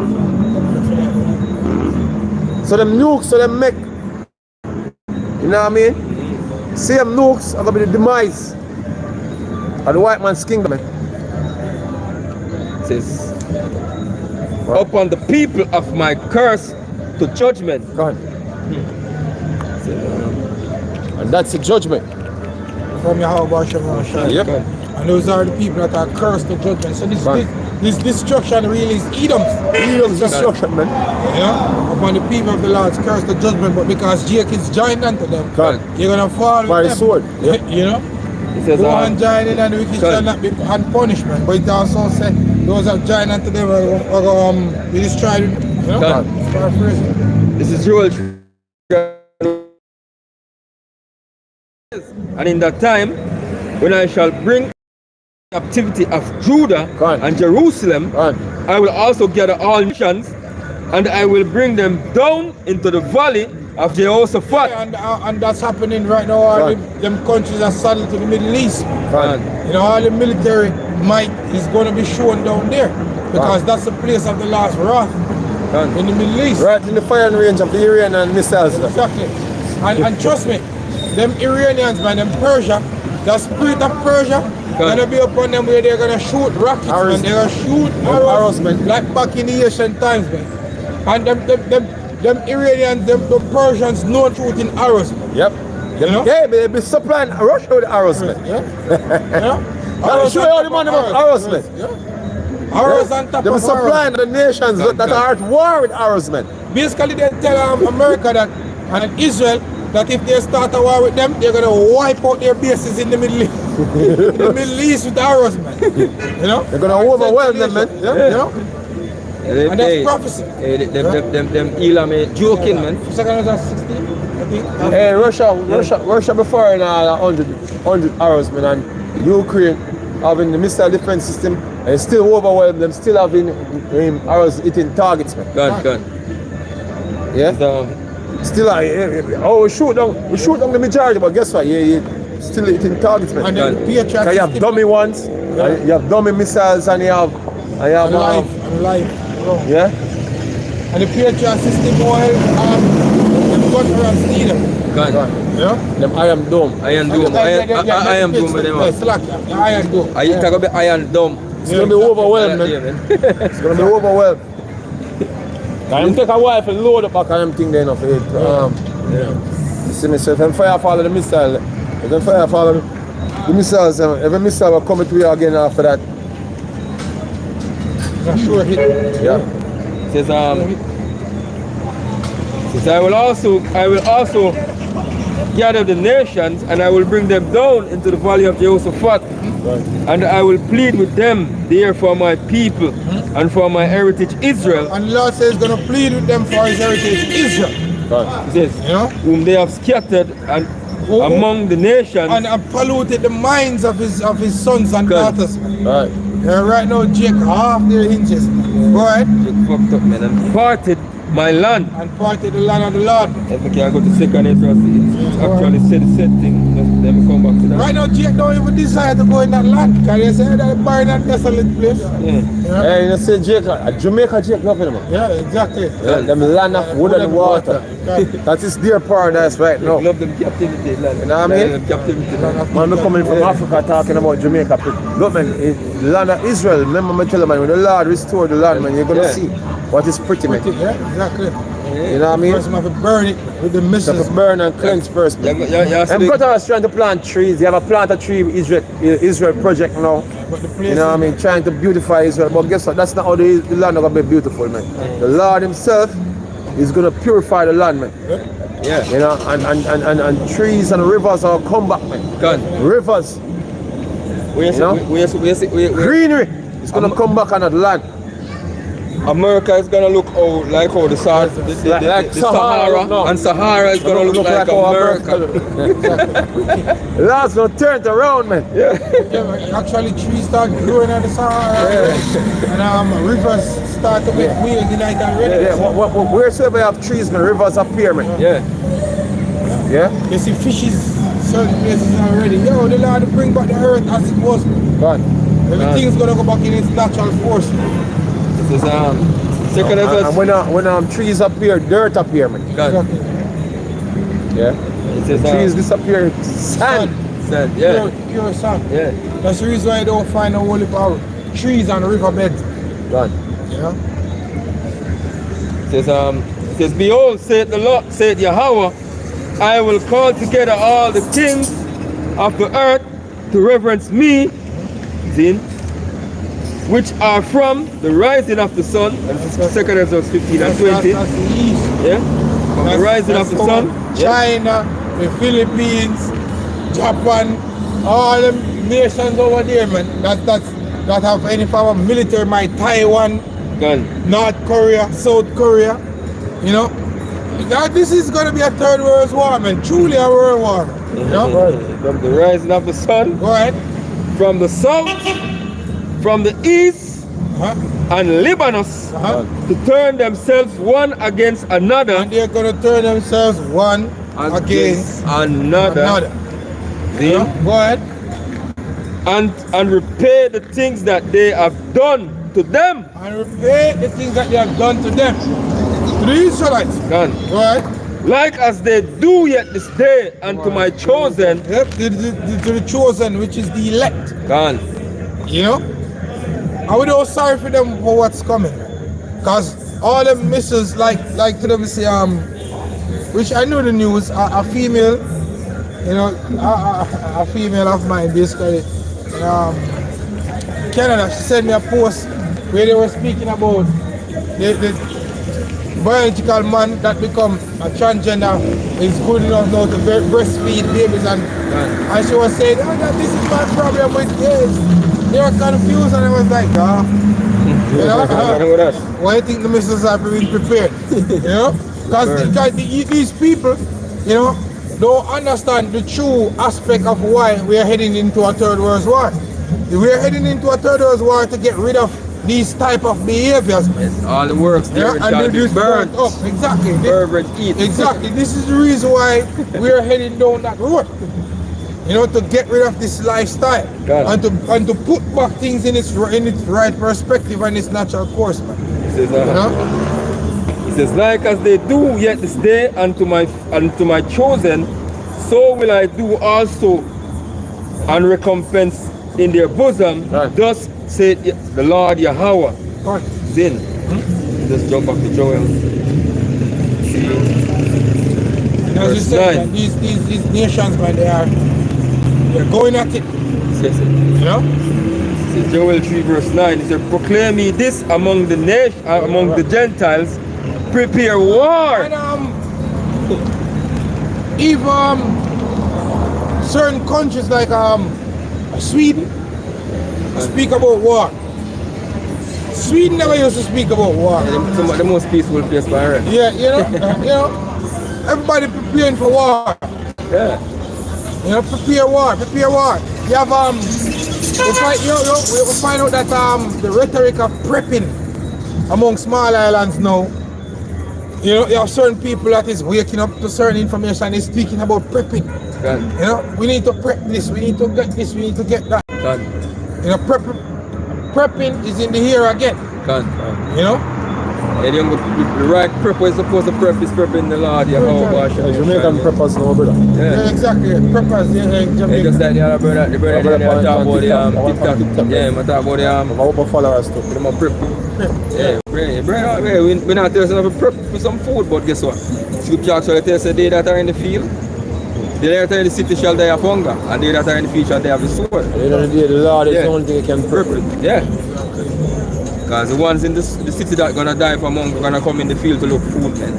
So them nukes, so them make, you know what I mean? Same nukes are gonna be the demise of the white man's kingdom, man. It says, upon the people of my curse to judgment. God. And that's the judgment. From Yahweh Shem. Yep. And those are the people that are cursed to judgment. So this destruction really is Edom's Destruction, man. Yeah? Upon the people of the Lord's cursed to judgment, but because Jake is joined unto them, God. you're gonna fall with By the them. sword. Yep. You know? It says, Go and join in and the wicked God. shall not be and punishment. But it also said those that join unto them are be destroyed. You know? God. It's paraphrasing. this is Joel. And in that time, when I shall bring captivity of Judah God. and Jerusalem, God. I will also gather all nations and I will bring them down into the valley of Jehoshaphat. And that's happening right now. All them countries are saddled to the Middle East. You know, all the military might is going to be shown down there because that's the place of the last wrath in the Middle East. Right in the firing range of the Iranian missiles. Exactly. And trust me, them Iranians, man, them Persia, the spirit of Persia, gonna be upon them where they're gonna shoot rockets, man. They're gonna shoot arrows, man, like back in the ancient times, man. And them Iranians, them Persians know shooting arrows, man. Yep. You know? Yeah, they be supplying Russia with arrows, man. Arrows show you all the money about arrows, man. Arrows on top They be of supplying arrows. the nations that are at war with arrows, man. Basically, they tell America that and Israel that if they start a war with them, they're gonna wipe out their bases in the Middle East. The Middle East with arrows, man. You know? They're gonna overwhelm them, man. You know? And that's prophecy. Them Elam joking, man. Second was 16, I think. Hey, Russia before in 100 arrows, man, and Ukraine having the missile defense system and still overwhelm them, still having arrows hitting targets, man. Gone. Yeah. Still, we shoot down the majority, but guess what? Still hitting targets, man. And then Patriot So you have system. dummy ones, and you have dummy missiles, and you have Life. yeah. And the Patriot system oil, them guns need them. Gone. Yeah? Them Iron Dome. Iron Dome. Iron Dome with them. Slack, the Iron Dome. I talk about Iron Dome. It's gonna be overwhelmed, man. Yeah, man. It's gonna be overwhelmed. It take a while to load up back on them thing then of it. You see me, so if them fire follow the missile, if them fire follow the missiles, every missile will come to you again after that. Not sure hit. Yeah. Says I will also gather the nations and I will bring them down into the valley of Jehoshaphat, and I will plead with them there for my people and for my heritage Israel. And the Lord says he's going to plead with them for his heritage Israel. He says, You know? whom they have scattered and among the nations. And polluted the minds of his sons and Good. daughters. Man. Right. Right now, Jake half their hinges. Man. Go ahead. Fucked up, man, and parted my land. And parted the land of the Lord. If we can go to second Ezra, it's actually said the same thing. Then we come back to that. Right now, Jake don't even desire to go in that land. Because they say they're buying that desolate place. Yeah. Yeah, Hey, you know, say Jamaica Jake loving them. yeah exactly. Yeah, them land of wood and water. That is their paradise right now. Love them captivity, land. You know what I mean? Them captivity, land. Man, we're coming from Africa talking about Jamaica. Look, man, the land of Israel, remember me tell you, man, when the Lord restored the land, man, you're going to see what is pretty, man. Yeah, exactly. You know what I mean? First, you have to burn it with the You have missiles. to burn and cleanse first, man. And brother was trying to plant trees. You have a plant a tree Israel project now. But the You place know what I mean? Trying to beautify Israel. But guess what? That's not how the land is going to be beautiful, man. The Lord himself is going to purify the land, man. Yeah. You know, and trees and rivers are come back, man. Gone. Rivers, We greenery is going to come back on that land. America is gonna look like how the Like the Sahara Sahara, look now. and Sahara is gonna look like how America. The Lord's going to turn it around, man. Yeah, man. Actually, trees start growing at the Sahara, and rivers start to make waves in it already. Yeah, wheresoever you have trees, man, rivers appear, man. Yeah. Yeah? You see fishes certain places already. Yo, the Lord will bring back the earth as it was. God. Everything's gonna go back in its natural force. This is second And Ezra. when trees appear, dirt appear, man. Gone. Yeah? This Trees is disappear, sand. sand. Yeah. Pure sand. Yeah. That's the reason why I don't find no holy power. Trees on the riverbed. God. Yeah. It says, behold, saith the Lord, saith Yahweh, I will call together all the kings of the earth to reverence me, which are from the rising of the sun, and this is 2 Ezra 15 and 20. That's the east. Yeah? From the rising of the from sun. Yeah. China, the Philippines, Japan, all them nations over there, man. That have any form of military might. Taiwan, Gone. North Korea, South Korea. You know, this is gonna be a third world war, man. Truly a world war. You know? From the rising of the sun, Go ahead. from the south, from the east, and Libanus to turn themselves one against another. And they're going to turn themselves one against another. See? Go ahead. And repay the things that they have done to them. And repay the things that they have done to them. To the Israelites. Done. Go ahead. Like as they do yet this day unto my chosen. Yep, to the chosen, which is the elect. Gone. You know? And we don't sorry for them for what's coming. Because all them missiles, like to them say, which I know the news, a female, you know, a female of mine basically, Canada, she sent me a post where they were speaking about the biological man that become a transgender is good enough now to breastfeed babies, and she was saying, oh, that this is my problem with gays. They were confused, and I was like, you know, why do you think the missiles are being prepared? You know, because these people, you know, don't understand the true aspect of why we are heading into a third world war. We are heading into a third world war to get rid of these type of behaviors, man. All the works there, and they just burn up. Exactly. Exactly. This is the reason why we are heading down that road. You know, to get rid of this lifestyle and to put back things in its right perspective and its natural course, man. He says, like as they do yet this day unto my chosen, so will I do also, and recompense in their bosom. Thus said the Lord Yahweh. Then just jump back to Joel. As you said, these nations, man, they're going at it. You know? See, Joel 3 verse 9, he said, proclaim me this among the nation, among the Gentiles, prepare war. And even certain countries like Sweden speak about war. Sweden never used to speak about war. Yeah, the most peaceful place by earth. Yeah, you know, everybody preparing for war. Yeah. You know, prepare war. You have we find out that the rhetoric of prepping among small islands now. You know, you have certain people that is waking up to certain information and is speaking about prepping. You know, we need to prep this, we need to get this, we need to get that. You know, prepping is in the here again. You know? And the right prep is supposed to prep is prepping the Lord, Jamaican preppers now, brother. Yeah, exactly. Preppers, Jamaican. Just like the other brother, the brother there talk about the TikTok. Yeah, I talk about the open followers too. Them a prep. Yeah, brother, we're not telling us to prep for some food, but guess what? Scripture actually tells us they that are in the field, they that are in the city shall die of hunger, and they that are in the field shall die of the sword. At the end of the day, the Lord is the only thing that can prep it. Yeah. Because the ones in the city that are gonna die from hunger are gonna come in the field to look food, man.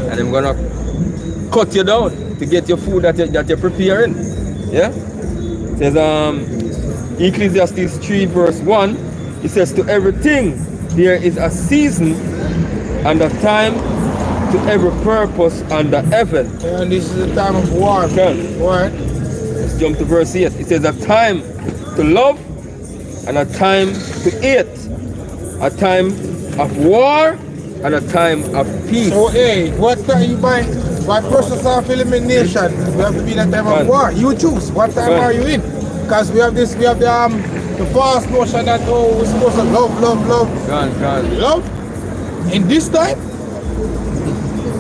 And they're gonna cut you down to get your food that you're preparing. Yeah? It says Ecclesiastes 3 verse 1, it says to everything there is a season and a time to every purpose under heaven. And this is the time of war. War. Let's jump to verse 8. It says a time to love and a time to hate. A time of war and a time of peace. So hey, what time you buy? By process of elimination, we have to be in a time of war. You choose. What time are you in? Because we have the false notion that we're supposed to love. Love. In this time,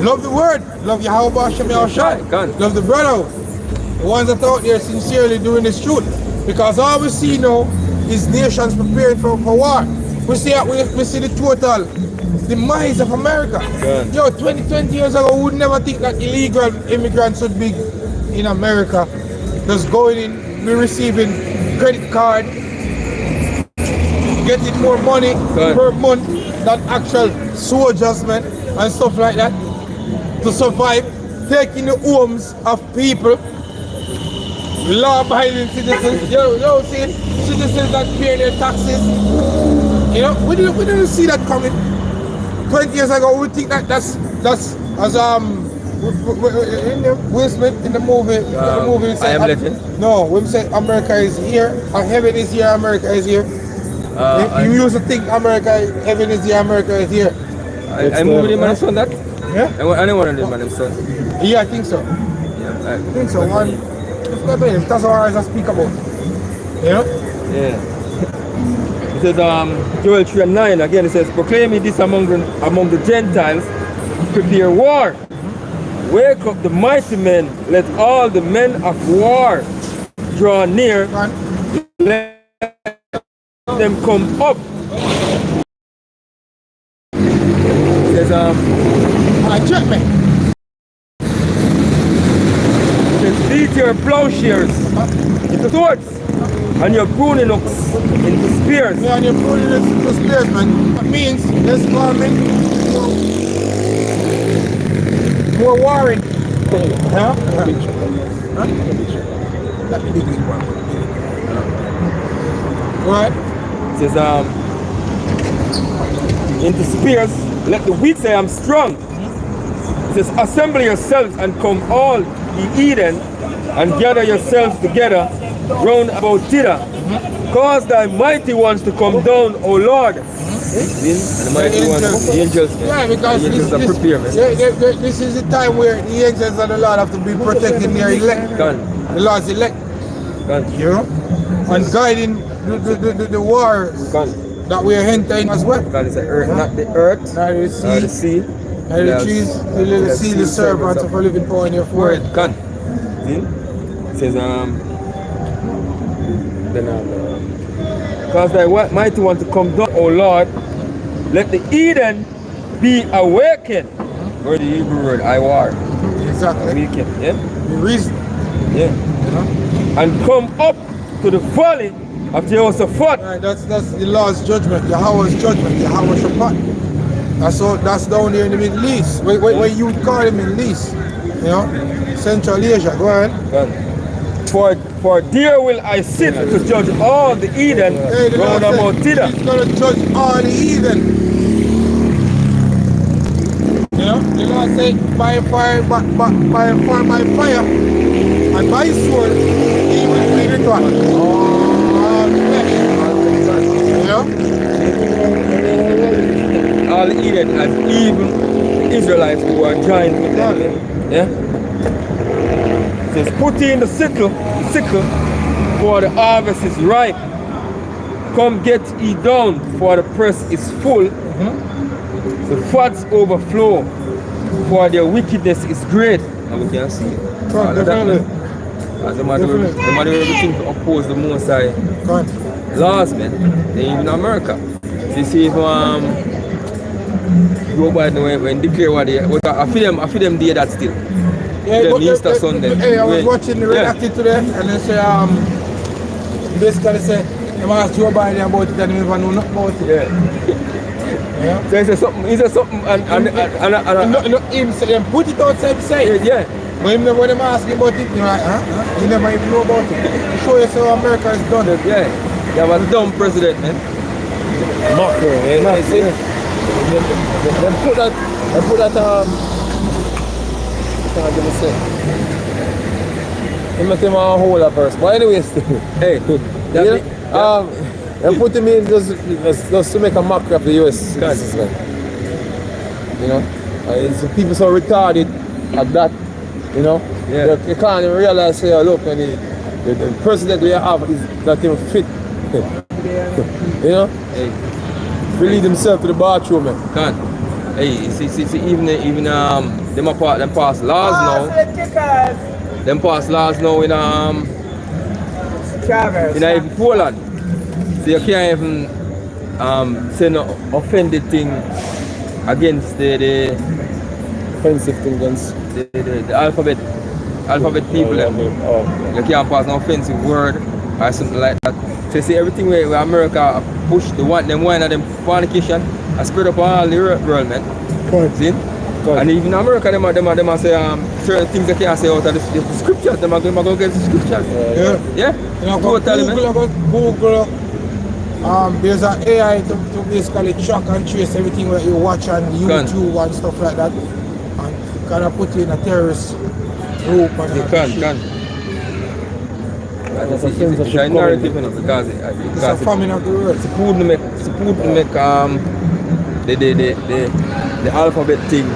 love the word. Love Yahweh Hashem Yahushai. Love the brother. The ones that are out there sincerely doing this truth. Because all we see now is nations preparing for war. We see the total demise of America. Yo, 20 years ago, we would never think that illegal immigrants would be in America. Just going in, be receiving credit card, getting more money per month than actual soldiers, man, and stuff like that to survive, taking the homes of people, law-abiding citizens. Yo, see, citizens that pay their taxes. You know, we didn't see that coming. 20 years ago, we think that's as Will Smith in the movie. I Am Legend. No, we say America is here, heaven is here, America is here. You used to think America, heaven is here, America is here. I moved him and son that. Yeah? I don't want to do my son. Yeah, I think so. Yeah, I think so. One, that's all I speak about. You know? Yeah. It says, Joel 3:9 again. It says, proclaim ye this among the Gentiles, prepare war. Wake up the mighty men. Let all the men of war draw near. Let them come up. It says, check me. it says, beat your plowshares into swords and your pruning hooks into spears. Yeah, and you're putting it into spears, man. That means there's farming, more warring. Huh? That big one. Right? It says, into spears, let the weak say, I'm strong. It says, assemble yourselves and come all ye Eden, and gather yourselves together round about thither. Cause thy mighty ones to come down, O Lord. And the mighty ones, the angels, Yeah, because the angels are prepared, man. this is the time where the angels of the Lord have to be protecting their elect. Gone, The Lord's elect. gone, You know? And guiding the wars gone. that we are entering as well. God is the earth, not the earth, Now you or the see, sea. and the trees, the little sea, the servants of a living power in your forehead. Gone. See? It says, cause thy mighty one to come down, O Lord, let the Eden be awakened. Or the Hebrew word, I war. Exactly. Awakened, yeah? The reason. Yeah. You know? And come up to the valley of Jehoshaphat. Right, that's the Lord's judgment, Yahweh's judgment, Yahweh Shabbat. That's down there in the Middle East. Where you would call it Middle East. You know? Central Asia. Go ahead. God. For there will I sit to judge all the Eden The round Lord about said, thither. He's going to judge all the heathen. You know? The Lord said, by fire, by fire, and by sword, he will bring it one. All flesh. You know? All the Eden and even the Israelites who are joined with them. Yeah? It says, put in the sickle, for the harvest is ripe. Come get ye down, for the press is full. The fats overflow, for their wickedness is great. And we can see it. Definitely. The matter everything to oppose the Most High laws, man. They even America. So you see if Joe Biden when declare what they, I feel them there that still. Yeah, Them Easter Sunday. Hey, I was watching the Redacted today, and they say, basically say, they ask Joe Biden about it, and they never know nothing about it. Yeah. Yeah. So he said something, and No, him say, them put it outside side. yeah. But him never when them ask him about it, you're like, huh? You never even know about it. Show you how America is done. Yeah. You have a dumb president, man. Macron, yeah. You see? They put that, can't give a say. They make him a whole a person. But anyways, Hey, they put him in just to make a mockery of the US citizens, you know? It's people so retarded at that, you know? Yeah. You can't even realize, say, look, and the president we have is not even fit. You know? hey, He lead himself to the bathroom, man. can. Hey, see, even them pass laws now. Them pass laws now in even Poland. So you can't even say no offended thing against the Offensive thing against the alphabet people. You can't pass no offensive word or something like that. So you see everything where America push them one of them fornication and spread up all the world, man. See? And even America, them say certain things they can't say out of the scriptures. Them are going against the scriptures. Yeah. You know, Totally, man. Google, there's an AI to basically track and trace everything that you watch on YouTube and stuff like that. And kind of put you in a terrorist group. And Can. It's a narrative, you know, because It's a famine of the world. support to make the alphabet thing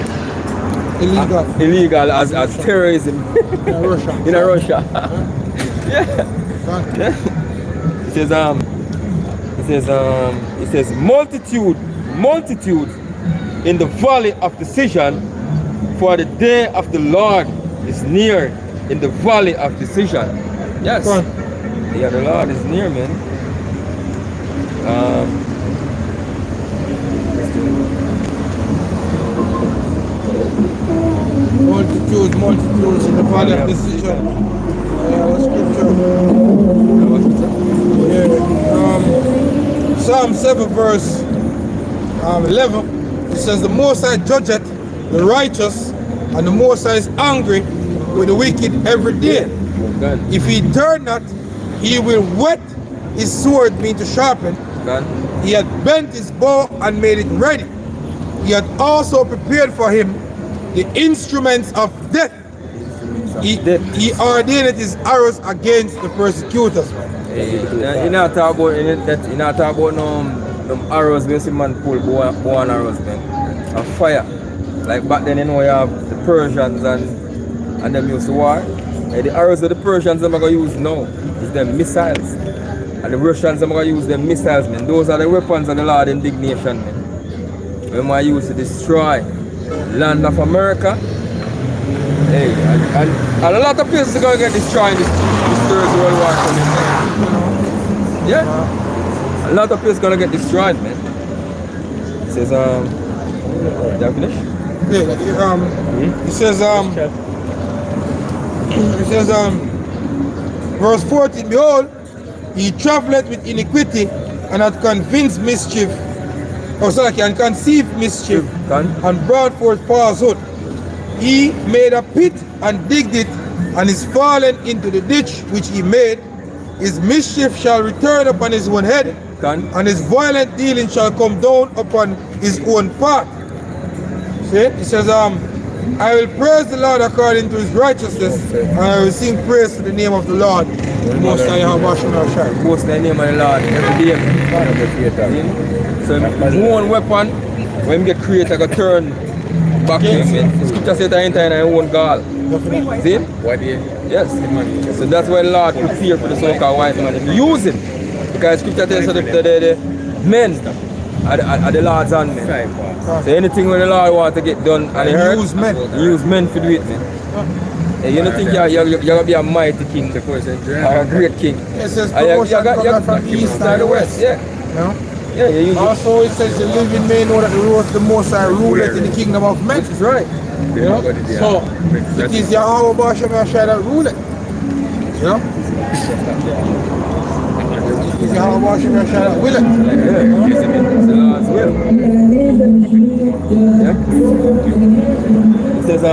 illegal as terrorism In Russia. in Russia. Yeah. It says multitude in the valley of decision, for the day of the Lord is near in the valley of decision. Yes. Go on. Yeah, the Lord is near, man. Multitudes in the valley of decision. What scripture? Psalm 7 verse 11. It says, the Most High judgeth the righteous, and the Most High is angry with the wicked every day. God. If he turn not, he will whet his sword mean to sharpen. God. He had bent his bow and made it ready. He had also prepared for him the instruments of death. He ordained his arrows against the persecutors. You not talk about them arrows when see man pull bow and arrows, man. And fire. Like back then, you know, you have the Persians and them used to war. And the arrows that the Persians them are gonna use now is them missiles. And the Russians them are gonna use them missiles, man. Those are the weapons of the Lord indignation, man. When we use to destroy land of America. Hey, and a lot of places are gonna get destroyed in this Third World War coming, man. Yeah. A lot of places gonna get destroyed, man. It says did I finish? Yeah, it says verse 14, behold, he travelleth with iniquity and hath convinced mischief, and conceived mischief, and brought forth falsehood. He made a pit and digged it, and is fallen into the ditch which he made. His mischief shall return upon his own head, and his violent dealing shall come down upon his own part. See? He says, I will praise the Lord according to his righteousness, and I will sing praise to the name of the Lord. Most High Yahweh Shema Shai. Post the name of the Lord every day. So one weapon, when we get created, I go turn back to him. The scripture says that enter in our own God. See? Yes. So that's why the Lord prepared for the so-called white man. If you use it, because scripture tells us that the men are the Lord's hand, men. So anything when the Lord wants to get done and it hurts, use men for do it, man. Hey, you don't think you're going to be a mighty king, or a great king. It says promotion coming from the east and the west. Yeah. Yeah, you also it says the living may know that the road of the Most High ruleth in the kingdom of men. That's right. You know? So it is Yahweh Bashem Yashai that ruleth. You know? It is Yahweh Bashem Yashai that willeth. It's the Lord's will. Yeah. It says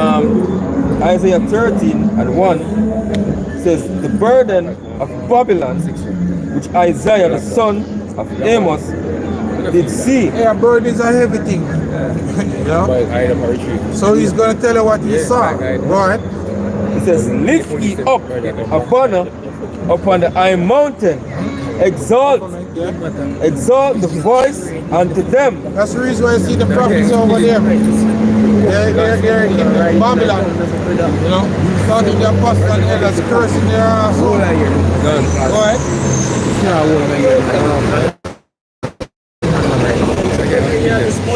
Isaiah 13:1 says the burden of Babylon, which Isaiah the son of Amos did see. Yeah, burden is a heavy thing. You know? So he's going to tell you what he saw. Right? It says, lift ye up a banner upon the high mountain, exalt the voice unto them. That's the reason why you see the prophets over there. They're in Babylon. You know? Starting the apostles and elders cursing their ass. Go ahead.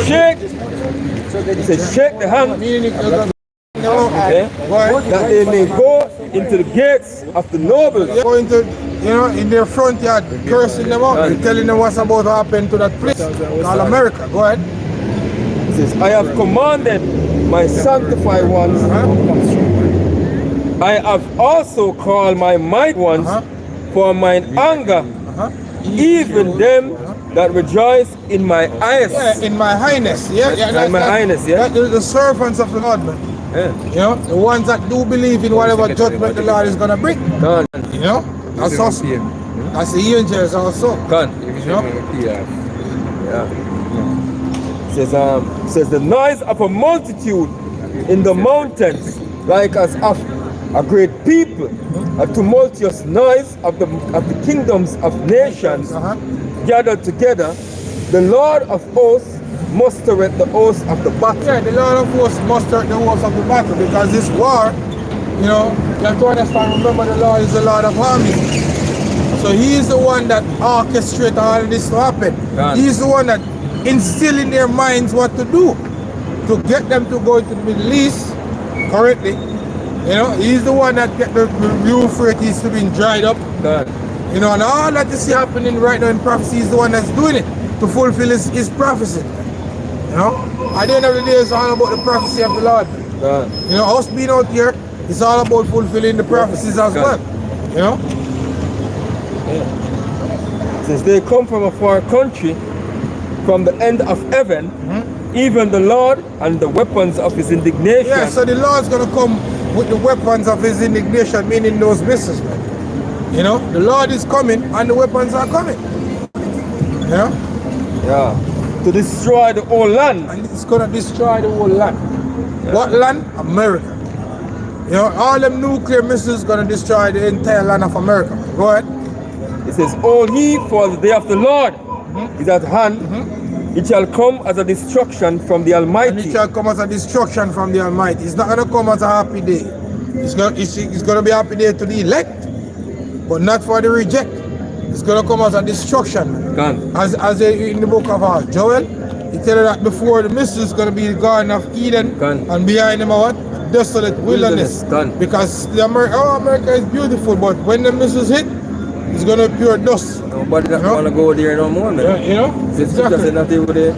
Shake. It says, shake the hand. Okay. That they may go into the gates of the nobles. Going to, you know, in their front yard, cursing them out and telling them what's about to happen to that place called America. Go ahead. It says, I have commanded my sanctified ones. I have also called my mighty ones for mine anger, even them that rejoice in my eyes. Yeah, in my highness. Yeah, in my highness, yeah. The servants of the Lord, man. Yeah. You know, the ones that do believe in whatever judgment the Lord is gonna bring. Done. You know, that's us. That's the angels also. Done. You know? Yeah. Says the noise of a multitude in the mountains, like as of a great people, a tumultuous noise of the kingdoms of nations gathered together. The Lord of hosts mustereth the hosts of the battle. Yeah, the Lord of hosts mustered the hosts of the battle, because this war, you know, you have to understand, remember the Lord is the Lord of armies. So he is the one that orchestrates all of this to happen. He's the one that instills in their minds what to do to get them to go into the Middle East correctly. You know, he's the one that get the Euphrates to be dried up. You know, and all that you see happening right now in prophecy is the one that's doing it to fulfill his prophecy. You know, at the end of the day, it's all about the prophecy of the Lord. You know, us being out here, it's all about fulfilling the prophecies as well. You know? Since they come from a far country, from the end of heaven, even the Lord and the weapons of his indignation. Yeah, so the Lord's going to come with the weapons of his indignation, meaning those missiles, man. You know, the Lord is coming and the weapons are coming. You know? Yeah. To destroy the whole land. And it's going to destroy the whole land. What land? America. You know, all them nuclear missiles going to destroy the entire land of America. Go ahead. It says, all ye, for the day of the Lord is at hand. It shall come as a destruction from the Almighty. And it shall come as a destruction from the Almighty. It's not going to come as a happy day. It's going to be a happy day to the elect, but not for the reject. It's going to come as a destruction. As in the book of Joel, he tell you that before the missile is going to be the Garden of Eden, and behind them are what? Desolate wilderness. Because America is beautiful, but when the missiles hit, it's going to be pure dust. Nobody doesn't want to go there no more, man. Yeah, you know? It's exactly. Not even there.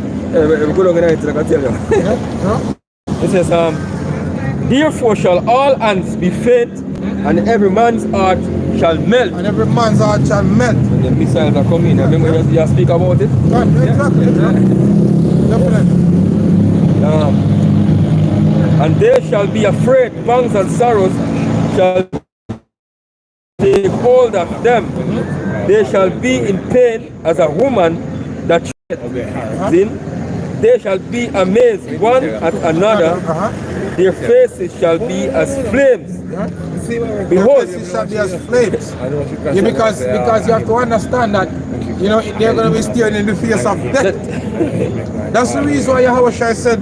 Good organized, I can tell you. It says, therefore shall all hands be faint, and every man's heart shall melt. And every man's heart shall melt. When the missiles are coming, remember you speak about it? Exactly. Definitely. And they shall be afraid, pangs and sorrows shall take hold of them. They shall be in pain as a woman that they shall be amazed one at another. Their faces shall be as flames. Behold, faces shall be as flames. Yeah, because you have to understand that, you know, they're going to be staring in the face of death. That's the reason why Yahushua said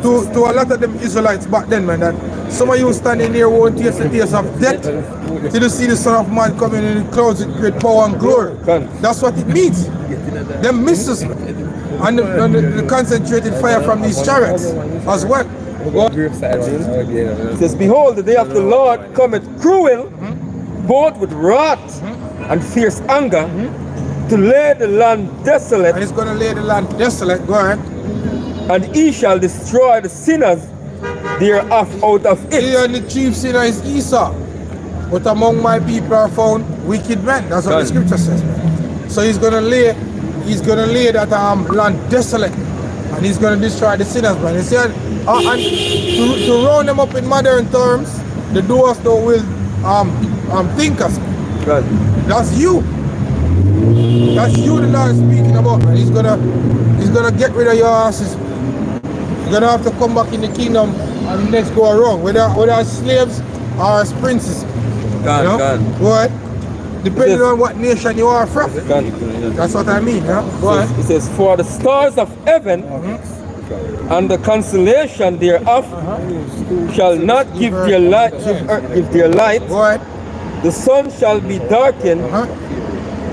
to a lot of them Israelites back then, man, that some of you standing there won't taste the taste of death till you see the Son of Man coming in clouds with great power and glory. That's what it means. Them misses and the concentrated fire from these chariots as well. It says, behold, the day of the Lord cometh cruel, both with wrath and fierce anger, to lay the land desolate. And he's going to lay the land desolate. Go ahead. And he shall destroy the sinners thereof out of it. He and the chief sinner is Esau. But among my people are found wicked men. That's what the scripture says, man. So he's going to lay that land desolate. And he's going to destroy the sinners, man. He said, and to round them up in modern terms, the doers though will thinkers. That's you. That's you the Lord is speaking about, man. He's gonna get rid of your asses. You're gonna have to come back in the kingdom and next go around. Whether as slaves or as princes. What? Depending on what nation you are from. That's what I mean, huh? What? It says, for the stars of heaven and the constellation thereof shall not give their light. What? The sun shall be darkened.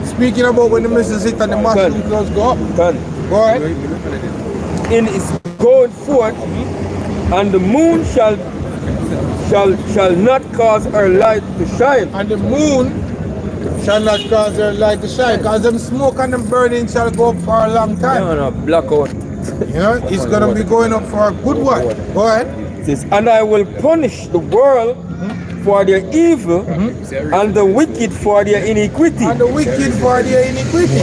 Speaking about when the missiles hit and the mushroom clouds go up. What? In its going forth, and the moon shall not cause her light to shine. And the moon shall not cause her light to shine, because them smoke and them burning shall go up for a long time. No, blackout. You know, it's going to be going up for a good while. Go ahead. It says, and I will punish the world for their evil, and the wicked for their iniquity. And the wicked for their iniquity.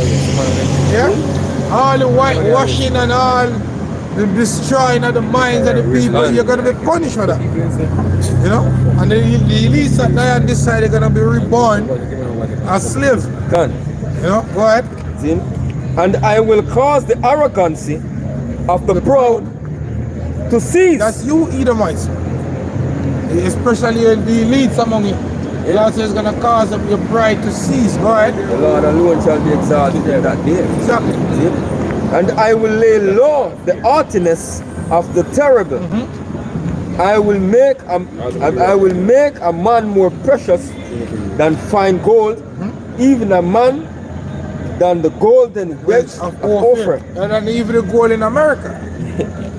Yeah? All the whitewashing and all the destroying of the minds of the people, you're going to be punished for that. You know? And the elites that die on this side are going to be reborn as slaves. You know? Go ahead. And I will cause the arrogancy of the proud to cease. That's you, Edomites. Especially the elites among you. The Lord says it's going to cause up your pride to cease. Go ahead. The Lord alone shall be exalted in that day. Exactly. See? And I will lay low the haughtiness of the terrible. I will make a man more precious than fine gold, even a man than the golden wedge of Ophir. And then even the gold in America.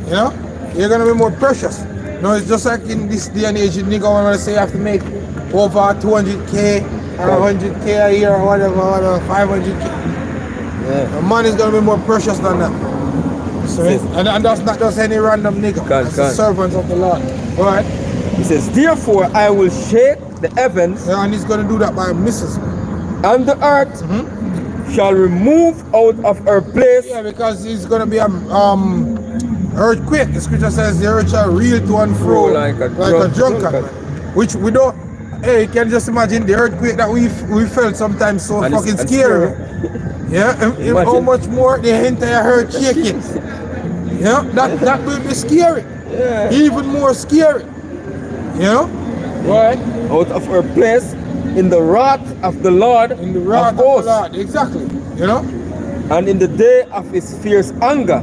You know? You're going to be more precious. No, it's just like in this day and age, you nigga want to say you have to make over 200K or 100K a year or whatever 500K. Yeah. The money is going to be more precious than that. So, and that's not just any random nigga. That's the servants of the Lord. Alright? He says, therefore I will shake the heavens, and he's going to do that by misses. And the earth shall remove out of her place. Yeah, because it's going to be earthquake. The scripture says the earth shall reel to and fro like a drunkard. Which we don't. Hey, you can just imagine the earthquake that we felt sometimes so And fucking it's scary. Yeah, and how much more the entire earth shaking. Yeah, that will be scary. Yeah. Even more scary. You know? Right? Out of her place in the wrath of the Lord, In the wrath of the Lord. Exactly. You know? and in the day of his fierce anger.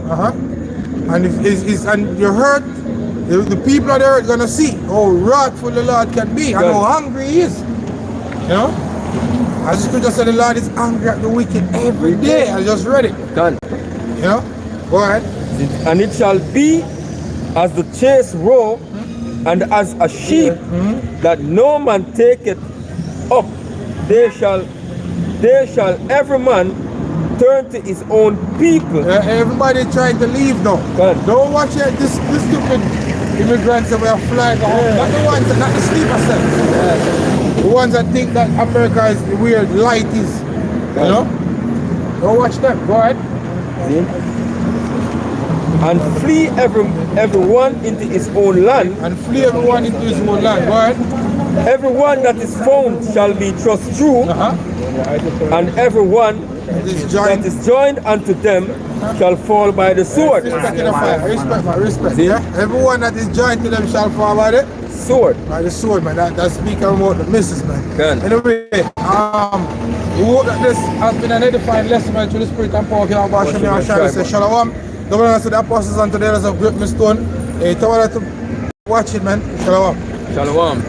And if and you hurt, the people of the earth gonna see how wrathful the Lord can be and how hungry he is. You know? As the scripture said, the Lord is angry at the wicked every day. I just read it. Done. You know? Go ahead. And it shall be as the chase roe and as a sheep that no man taketh up, they shall every man turn to his own people. Everybody trying to leave now. Don't watch it. This stupid immigrants that are flying home. Not the ones, not the sleeper cells. The ones that think that America is where light is. You know? Don't watch them. Go ahead. And flee everyone into his own land. And flee everyone into his own land. Go ahead. Everyone that is found shall be thrust through, and everyone that is joined unto them shall fall by the sword. Respect. Yeah? Everyone that is joined to them shall fall by the sword. By the sword, man. That's speaking about the missus, man. Anyway, we hope that this has been an edifying lesson, man, to the spirit and power of Yahweh Hashem Yahweh say Shalom. Don't forget to the apostles and to the elders of Great Stone. Hey, tell to watch it, man. Shalom. Shalom.